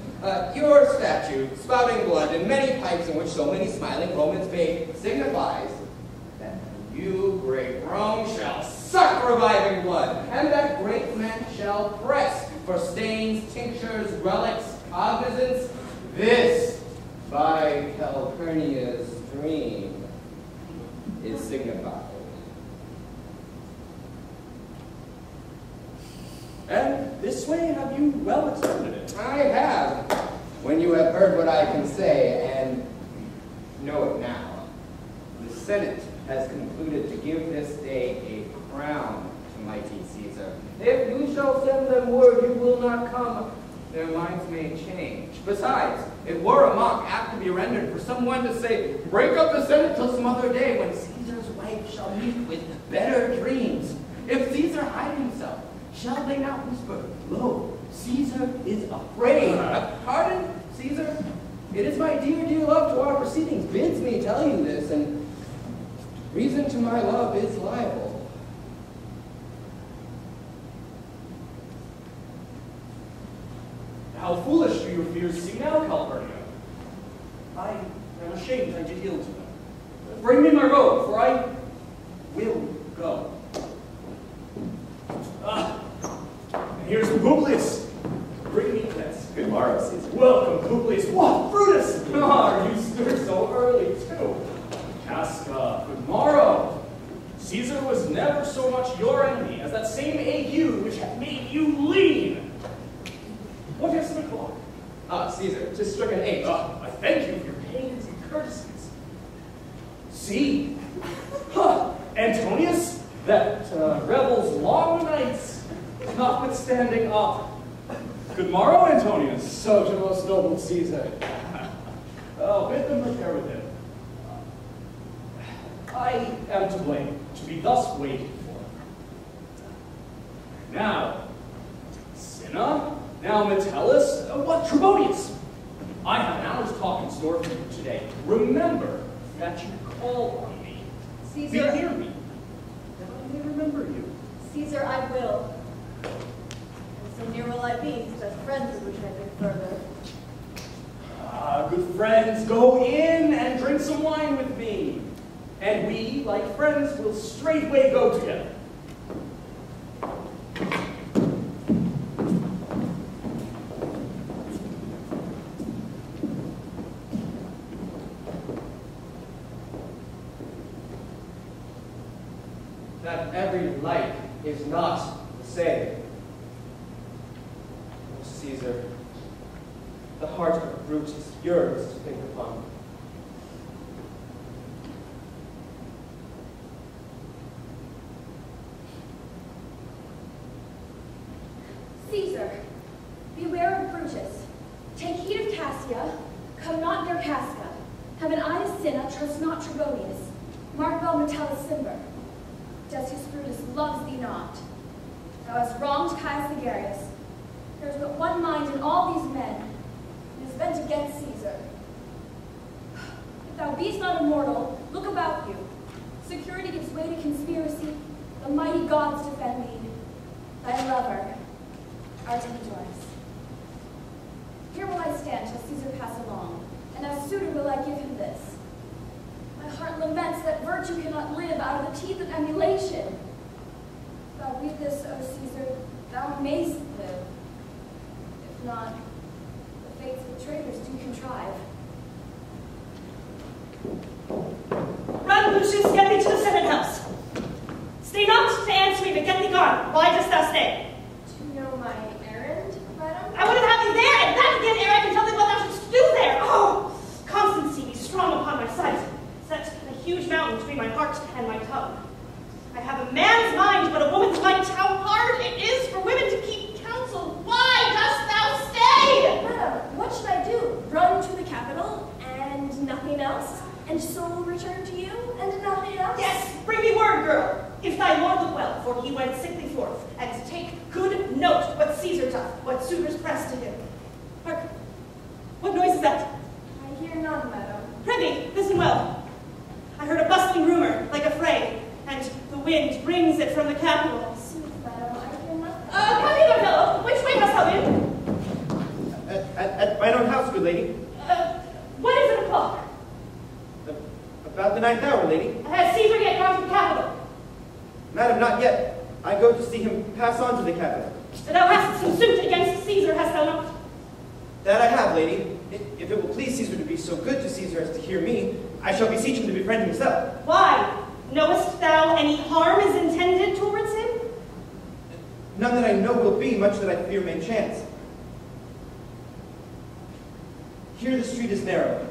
Your statue, spouting blood, and many pipes in which so many smiling Romans bathe, signifies that you, great Rome, shall suck reviving blood, and that great men shall press for stains, tinctures, relics, cognizance. This, by Calpurnia's dream, is signified. And this way have you well extended it. I have, when you have heard what I can say, and know it now. The Senate has concluded to give this day a crown to mighty Caesar. If you shall send them word you will not come, their minds may change. Besides, it were a mock apt to be rendered for someone to say, break up the Senate till some other day when Caesar's wife shall meet with better dreams. If Caesar hide himself, shall they not whisper, lo, Caesar is afraid. Pardon, Caesar? It is my dear, dear love to our proceedings bids me tell you this, and reason to my love is liable. How foolish do your fears seem now, Calpurnia? I am ashamed I did yield to them. Bring me my robe, for I will go. And here's Publius. Bring me this. Good morrow, Caesar. Welcome, Publius. What, Brutus? Are you stirred so early, too? Casca, good morrow. Caesar was never so much your enemy as that same ague which hath made you lean. What is the clock? Caesar, 'tis stricken 8. I thank you for your pains and courtesies. See, Antonius, that revels long nights, notwithstanding up. Good morrow, Antonius. So to most noble Caesar. Bid them prepare with him. I am to blame to be thus waited for. Now, Cinna, now Metellus, what Trebonius? I have an hour's talk in store for you today. Remember that you call on me. Caesar. Be near me, that I may remember you. Caesar, I will. And so near will I be, such friends of which I been further. Good friends, go in and drink some wine with me. And we, like friends, will straightway go together. That every light is not the same. Oh, Caesar, the heart of Brutus yearns to think upon. Caesar, beware of Brutus. Take heed of Cassia, come not near Casca. Have an eye to Cinna, trust not Trebonius. Mark well Metellus Cimber. Decius Brutus loves thee not. Thou hast wronged Caius Ligarius. There is but one mind in all these men. It is bent against Caesar. If thou beest not immortal, look about you. Security gives way to conspiracy. The mighty gods defend thee. Thy lover, Artemidorus. Here will I stand till Caesar pass along, and as suitor will I give him this. My heart laments that virtue cannot live out of the teeth of emulation. If thou read this, O Caesar, thou mayst live. If not, the fates of traitors do contrive. Run, Lucius, get thee to the Senate house. Stay not to answer me, but get thee gone. Why dost thou stay? To know my errand, madam? I wouldn't have you there, and that again ere I can tell thee what thou shouldst do there. Oh, constancy be strong upon my sight. Set a huge mountain between my heart and my tongue. I have a man's mind, but a woman's might. How hard it is for women to keep counsel. Why dost thou stay? Madam, what should I do? Run to the capital and nothing else? And so return to you and nothing else? Yes, bring me word, girl. If thy lord look well, for he went sickly forth, and take good note what Caesar doth, what suitors press to him. Hark, what noise is that? I hear none, madam. Prithee, listen well. I heard a bustling rumor, like a fray, and the wind brings it from the capital. Sooth, madam, I hear nothing. Come hither, fellow. Which way must thou in? At mine own house, good lady. What is it o'clock? About the 9th hour, lady. Has Caesar yet gone to the capital? Madam, not yet. I go to see him pass on to the capital. Thou hast some suit against Caesar, hast thou not? That I have, lady. If it will please Caesar to be so good to Caesar as to hear me, I shall beseech him to befriend himself. Why? Knowest thou any harm is intended towards him? None that I know will be, much that I fear may chance. Here the street is narrow.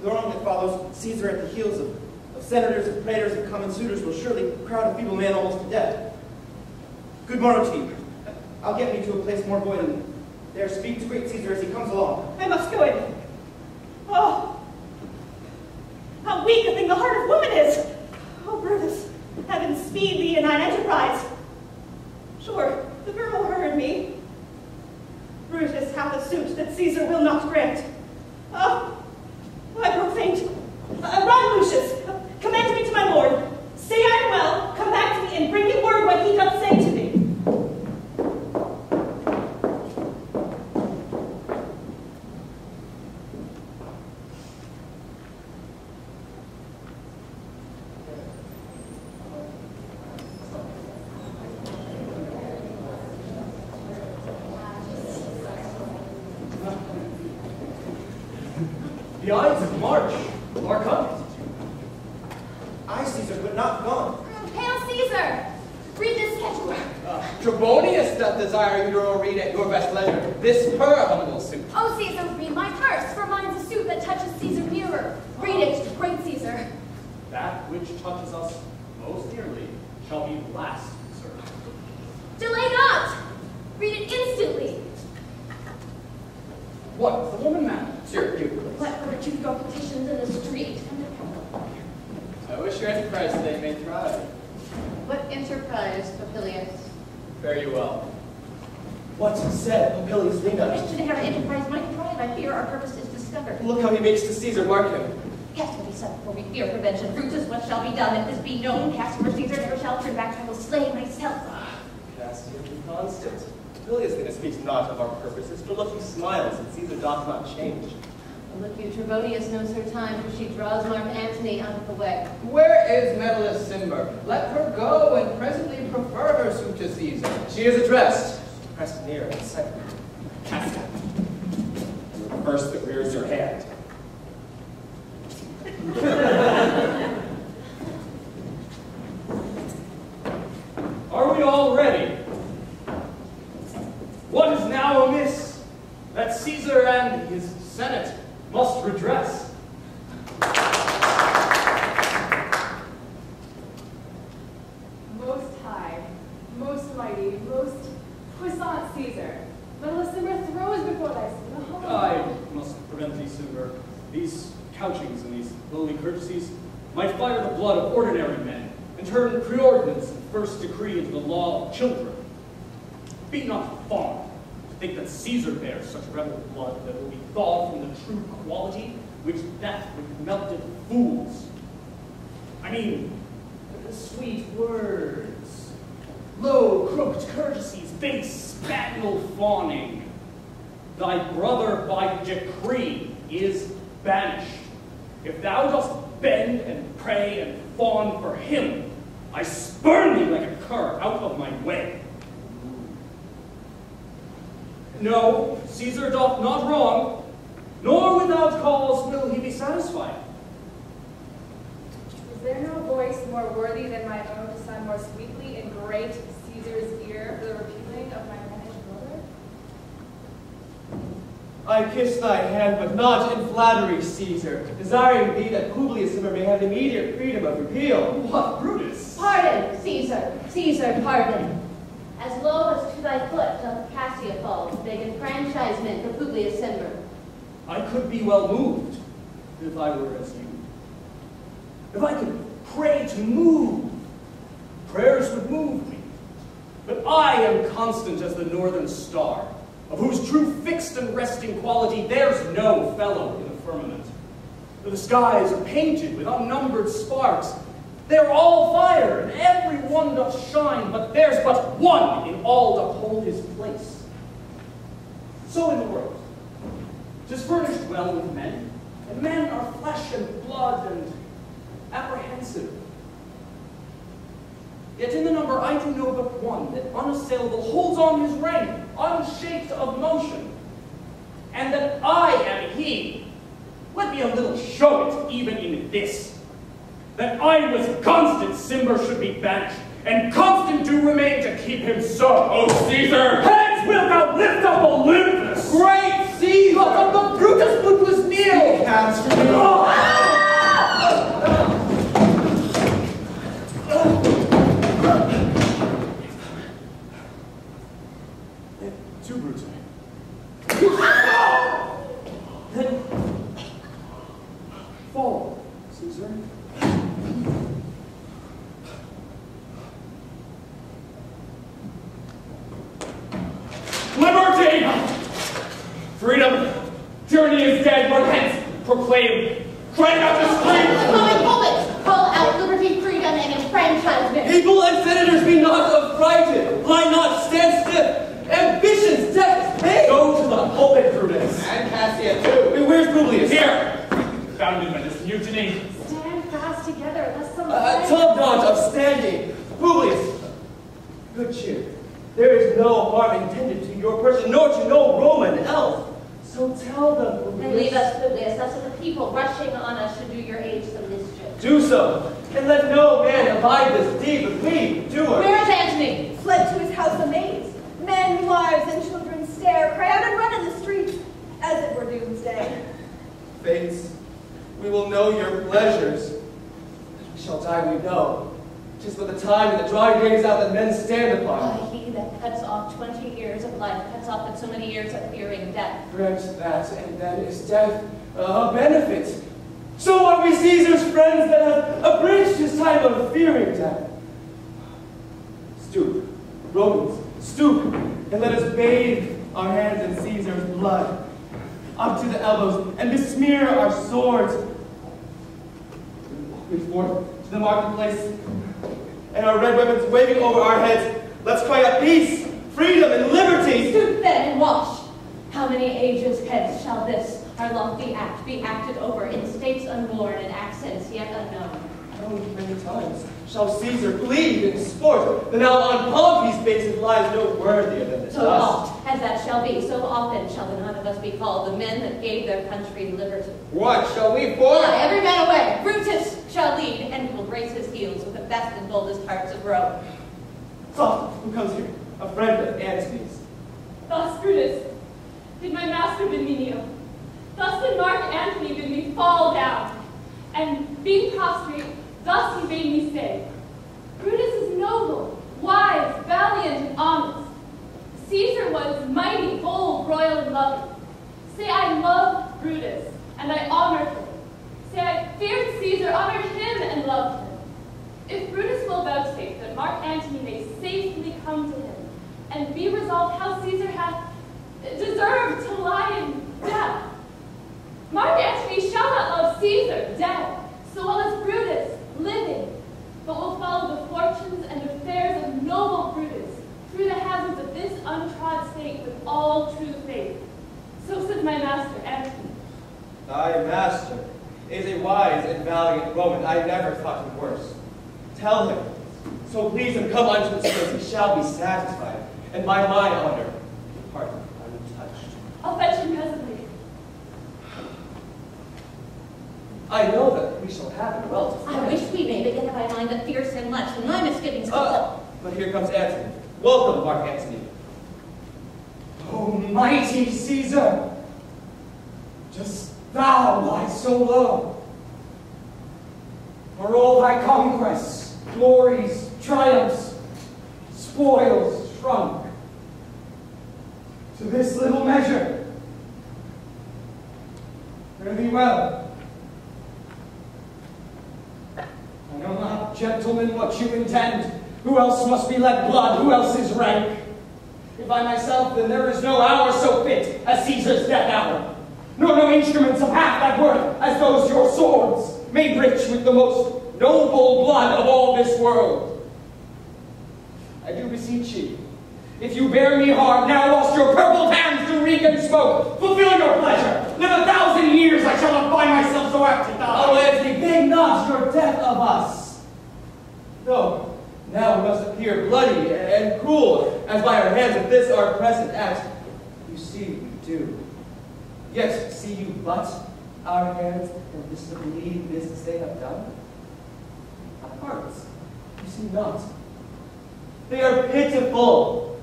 The throng that follows Caesar at the heels of senators, of praetors, and common suitors will surely crowd a feeble man almost to death. Good morrow to you. I'll get me to a place more void, and there speak to great Caesar as he comes along. I must go in. Oh, how weak a thing the heart of woman is! Oh, Brutus, heaven speed thee in thine enterprise. Sure, the girl heard me. Brutus hath a suit that Caesar will not grant. Oh, I grow faint. Run, Lucius. Commend me to my lord. Say I am well. Come back to me and bring me word what he doth say to thee. The Ides of March are coming. I, Caesar, but not gone. Hail Caesar! Read this schedule. Trebonius doth desire you to read at your best leisure this per humble suit. Oh, Caesar, read my first, for mine's a suit that touches Caesar nearer. Read it, great Caesar. That which touches us most nearly shall be last, sir. Delay not! Read it instantly. What, the woman, man? Sir, you. Let her choose your petitions in the street. I wish your enterprise today may thrive. What enterprise, Papilius? Fare you well. What said Papilius Lena? Wish to have an enterprise might thrive. I fear our purpose is discovered. Look how he makes to Caesar, mark him. Cast will be set before we fear prevention. Brutus, what shall be done? If this be known, cast where Caesar never shall turn back. I will slay myself. Cassian be constant. Julius then speaks not of our purposes, for look, he smiles, and Caesar doth not change. Look you, Trebonius knows her time, for she draws Mark Antony out of the way. Where is Metellus Cimber? Let her go and presently prefer her suit to Caesar. She is addressed. Pressed near and second. Casca, you're the first that rears your hand. Are we all ready? What is now amiss that Caesar and his Senate must redress? Most high, most mighty, most puissant Caesar, Melissander throws before thy seat. I must prevent thee, Cimber. These couchings and these lowly courtesies might fire the blood of ordinary men and turn preordinance and first decree into the law of children. Be not fond to think that Caesar bears such rebel blood that will be thawed from the true quality which death with melted fools. I mean, sweet words, low crooked courtesies, base spaniel fawning. Thy brother by decree is banished. If thou dost bend and pray and fawn for him, I spurn thee like a cur out of my way. No, Caesar doth not wrong, nor without cause will he be satisfied. Is there no voice more worthy than my own to sound more sweetly in great Caesar's ear for the repealing of my I kiss thy hand, but not in flattery, Caesar, desiring thee that Publius Cimber may have immediate freedom of repeal. What, Brutus? Pardon, Caesar. Caesar, pardon. As low as to thy foot doth Cassia fall, to beg enfranchisement for Publius Cimber. I could be well moved if I were as you. If I could pray to move, prayers would move me. But I am constant as the northern star, of whose true fixed and resting quality there's no fellow in the firmament. For the skies are painted with unnumbered sparks. They're all fire, and every one doth shine, but there's but one in all doth hold his place. So in the world, 'tis furnished well with men, and men are flesh and blood and apprehensive. Yet in the number I do know but one that unassailable holds on his rank, unshaked of motion, and that I am he. Let me a little show it even in this, that I was constant Cimber should be banished, and constant do remain to keep him so. Oh, Caesar! Hence wilt thou lift up Olympus! Great Caesar! The Brutus foot was kneel! Too brutal. Then fall, Caesar. Liberty! Freedom! Tyranny is dead, one hence proclaim. Cry out the street! Hold it! Call out liberty, freedom, and enfranchisement. People and senators be not affrighted. Lie not, stand stiff. Ambition's death is paid. Go to the pulpit, Brutus. And Cassia, too. Wait, where's Publius? Here! Founded by this mutiny. Stand fast together, lest some Tub of standing. Publius, good cheer. There is no harm intended to your person, nor to no Roman else. So tell them, Publius. And leave us, Publius, thus that the people rushing on us should do your age some mischief. Do so, and let no man abide this deed but we, doer. Where is Antony? Fled to his house amazed. Men, wives, and children stare, cry out and run in the streets, as it were doomsday. Fates, we will know your pleasures. We shall die, we know. 'Tis but the time and the dry days out that men stand upon. He that cuts off 20 years of life cuts off but so many years of fearing death. Grant that, and then is death a benefit. So are we Caesar's friends that have abridged his time of fearing death. Stoop, Romans, stoop, and let us bathe our hands in Caesar's blood, up to the elbows, and besmear our swords. Walking forth to the marketplace, and our red weapons waving over our heads, let's cry out peace, freedom, and liberty. Stoop then and wash. How many ages hence shall this, our lofty act, be acted over in states unborn and accents yet unknown? How many times shall Caesar bleed in sport, that now on Pompey's basis lies no worthier than this So dust? oft as that shall be, so often shall the none of us be called the men that gave their country liberty. What shall we for? Every man away, Brutus shall lead, and he will brace his heels with the best and boldest hearts of Rome. Soft, who comes here? A friend of Antony's. Thus, Brutus, did my master bid me kneel. Thus did Mark Antony bid me fall down. And being prostrate, thus he bade me say, Brutus is noble, wise, valiant, and honest. Caesar was mighty, bold, royal, and loving. Say I loved Brutus, and I honored him. Say I feared Caesar, honored him, and loved him. If Brutus will vouchsafe that Mark Antony may safely come to him, and be resolved how Caesar hath deserved to lie in death. Mark Antony shall not love Caesar, dead, so well as Brutus, living, but will follow the fortunes and affairs of noble Brutus through the hazards of this untrod state with all true faith. So says my master, Antony. Thy master is a wise and valiant Roman. I never thought him worse. Tell him, so please him come unto this place, he shall be satisfied, and by my honor, depart untouched. I'll fetch him presently. I know that we shall have him well to I wish we may, but yet have I mind that fears him much, and my misgivings but here comes Antony. Welcome, Mark Antony. Oh, mighty Caesar! Just thou lie so low. For all thy conquests, glories, triumphs, spoils shrunk to this little measure. Fare thee well. I know not, gentlemen, what you intend. Who else must be let blood? Who else is rank? If I myself, then there is no hour so fit as Caesar's death hour, nor no instruments of half that worth as those your swords, made rich with the most noble blood of all this world. I do beseech ye, if you bear me hard, now lost your purpled hands to reek and smoke, fulfill your pleasure. Live 1,000 years, I shall not find myself so apt to die. Oh, Antony, beg not your death of us. No. Now we must appear bloody and cruel, as by our hands at this our present act. You see we do. Yet see you but our hands and disbelieve this they have done? Our hearts, you see not. They are pitiful,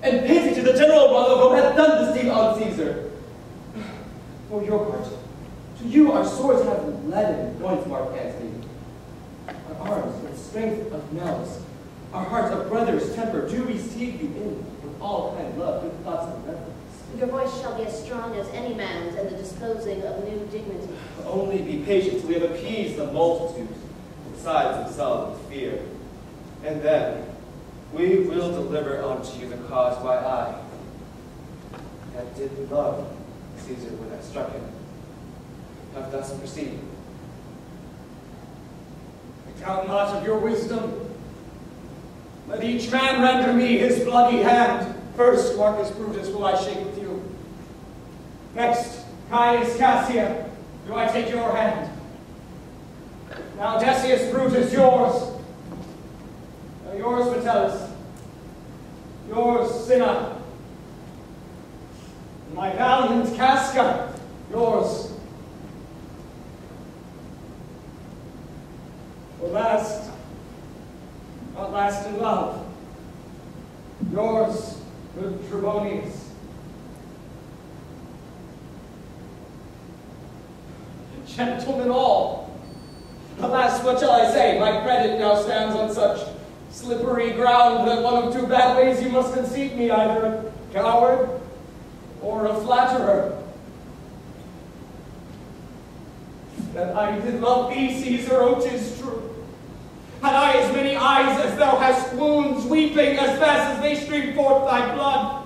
and pity to the general brother who hath done this deed on Caesar. For your part, to you our swords have leaden points, Mark Antony. Our arms with strength of malice, our hearts of brother's temper do receive you in with all kind love, with thoughts of reverence. Your voice shall be as strong as any man's in the disposing of new dignity. Only be patient till we have appeased the multitude, besides themselves with fear. And then we will deliver unto you the cause why I, that did love Caesar when I struck him, have thus proceeded. I count not of your wisdom. Let each man render me his bloody hand. First, Marcus Brutus, will I shake with you. Next, Caius Cassia, do I take your hand. Now, Decius Brutus, yours. Now, yours, Metellus. Yours, Cinna. My valiant Casca, yours. For last, not last in love, yours, good Trebonius. Gentlemen all, alas, what shall I say? My credit now stands on such slippery ground that one of two bad ways you must conceive me, either a coward or a flatterer. That I did love thee, Caesar, oh, 'tis true. Had I as many eyes as thou hast wounds, weeping as fast as they stream forth thy blood,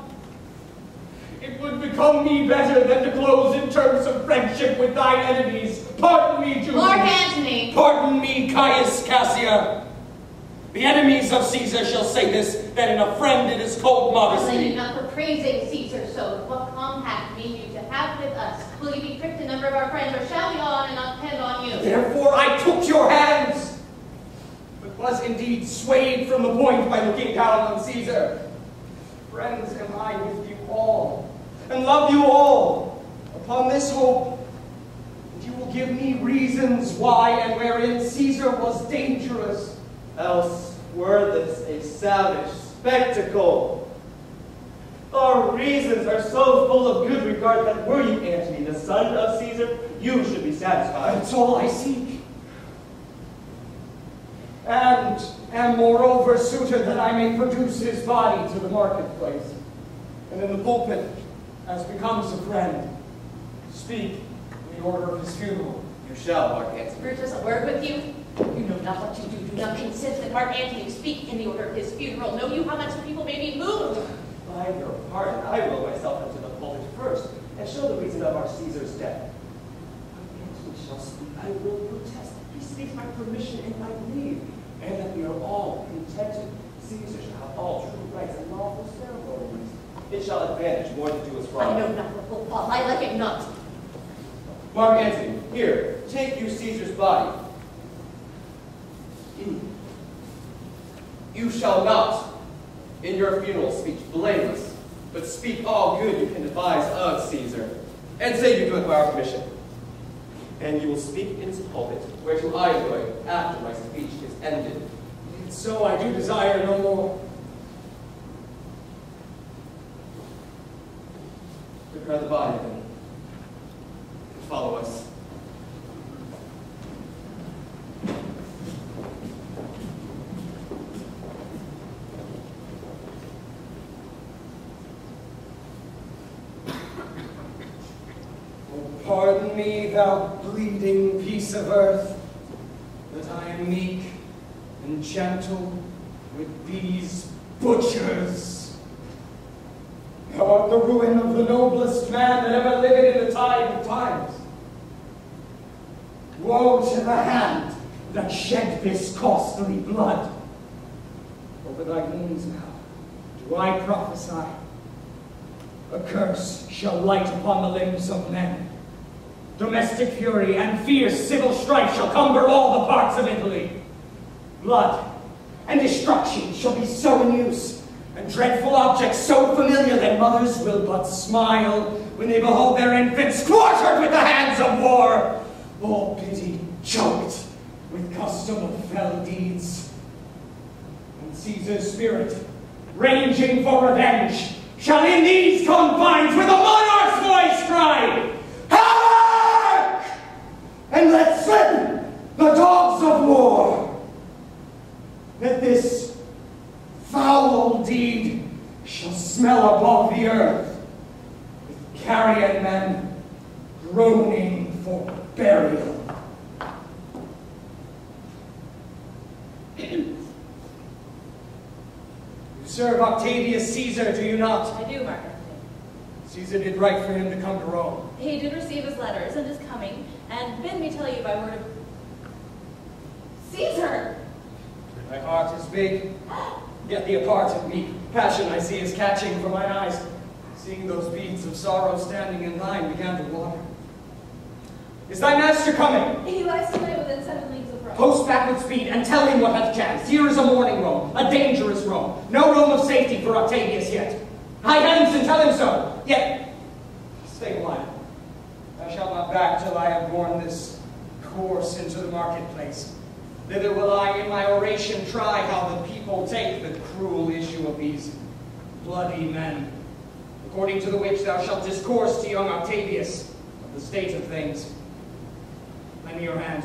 it would become me better than to close in terms of friendship with thine enemies. Pardon me, Julius. Mark Antony. Pardon me, Caius Cassia. The enemies of Caesar shall say this, that in a friend it is called modesty. Blame you not for praising Caesar so. What compact mean you to have with us? Will you be pricked a number of our friends, or shall we on and not depend on you? Therefore I took your hands, but was indeed swayed from the point by looking down on Caesar. Friends am I with you all, and love you all, upon this hope that you will give me reasons why and wherein Caesar was dangerous. Else were this a savage spectacle. Our reasons are so full of good regard that were you, Antony, the son of Caesar, you should be satisfied. That's all I seek. And am moreover suitor that I may produce his body to the marketplace, and in the pulpit, as becomes a friend, speak in the order of his funeral. You shall, Mark Antony. Brutus, a word with you. You know not what you do. Do not consent that Mark Antony speak in the order of his funeral. Know you how much the people may be moved? By your pardon, I will myself into the pulpit first, and show the reason of our Caesar's death. When Antony shall speak, I will protest. He speaks by permission and by leave, and that we are all contented. Caesar shall have all true rights and lawful ceremonies. It shall advantage more to do us wrong. I know not what will fall. I like it not. Mark Antony, here, take you Caesar's body. You shall not, in your funeral speech, blameless, but speak all good you can devise of Caesar, and say you do it by our permission. And you will speak in his pulpit, whereto I go after my speech is ended. And so I do desire no more. Prepare the body, then. follow us. Pardon me, thou bleeding piece of earth, that I am meek and gentle with these butchers. Thou art the ruin of the noblest man that ever lived in the tide of times. Woe to the hand that shed this costly blood. Over thy wounds now do I prophesy. A curse shall light upon the limbs of men. Domestic fury and fierce civil strife shall cumber all the parts of Italy. Blood and destruction shall be so in use, and dreadful objects so familiar that mothers will but smile when they behold their infants quartered with the hands of war, all pity choked with custom of fell deeds. And Caesar's spirit, ranging for revenge, shall in these confines with a monarch's voice cry, "Hark! And let slip the dogs of war! That this foul deed shall smell above the earth, with carrion men groaning for burial." You serve Octavius Caesar, do you not? I do, Mark Antony. Caesar did right for him to come to Rome. He did receive his letters and is coming, and bid me tell you by word of... Caesar! My heart is big, yet the apart of me passion I see is catching from my eyes. Seeing those beads of sorrow standing in line began to water. Is thy master coming? He lies tonight within 7 leagues of Rome. Post backward speed and tell him what hath chanced. Here is a mourning Rome, a dangerous Rome. No Rome of safety for Octavius yet. High hands and tell him so. Yet, stay a while. Thou shalt not back till I have borne this course into the marketplace. Thither will I in my oration try how the people take the cruel issue of these bloody men, according to the which thou shalt discourse to young Octavius of the state of things. Lend me your hand.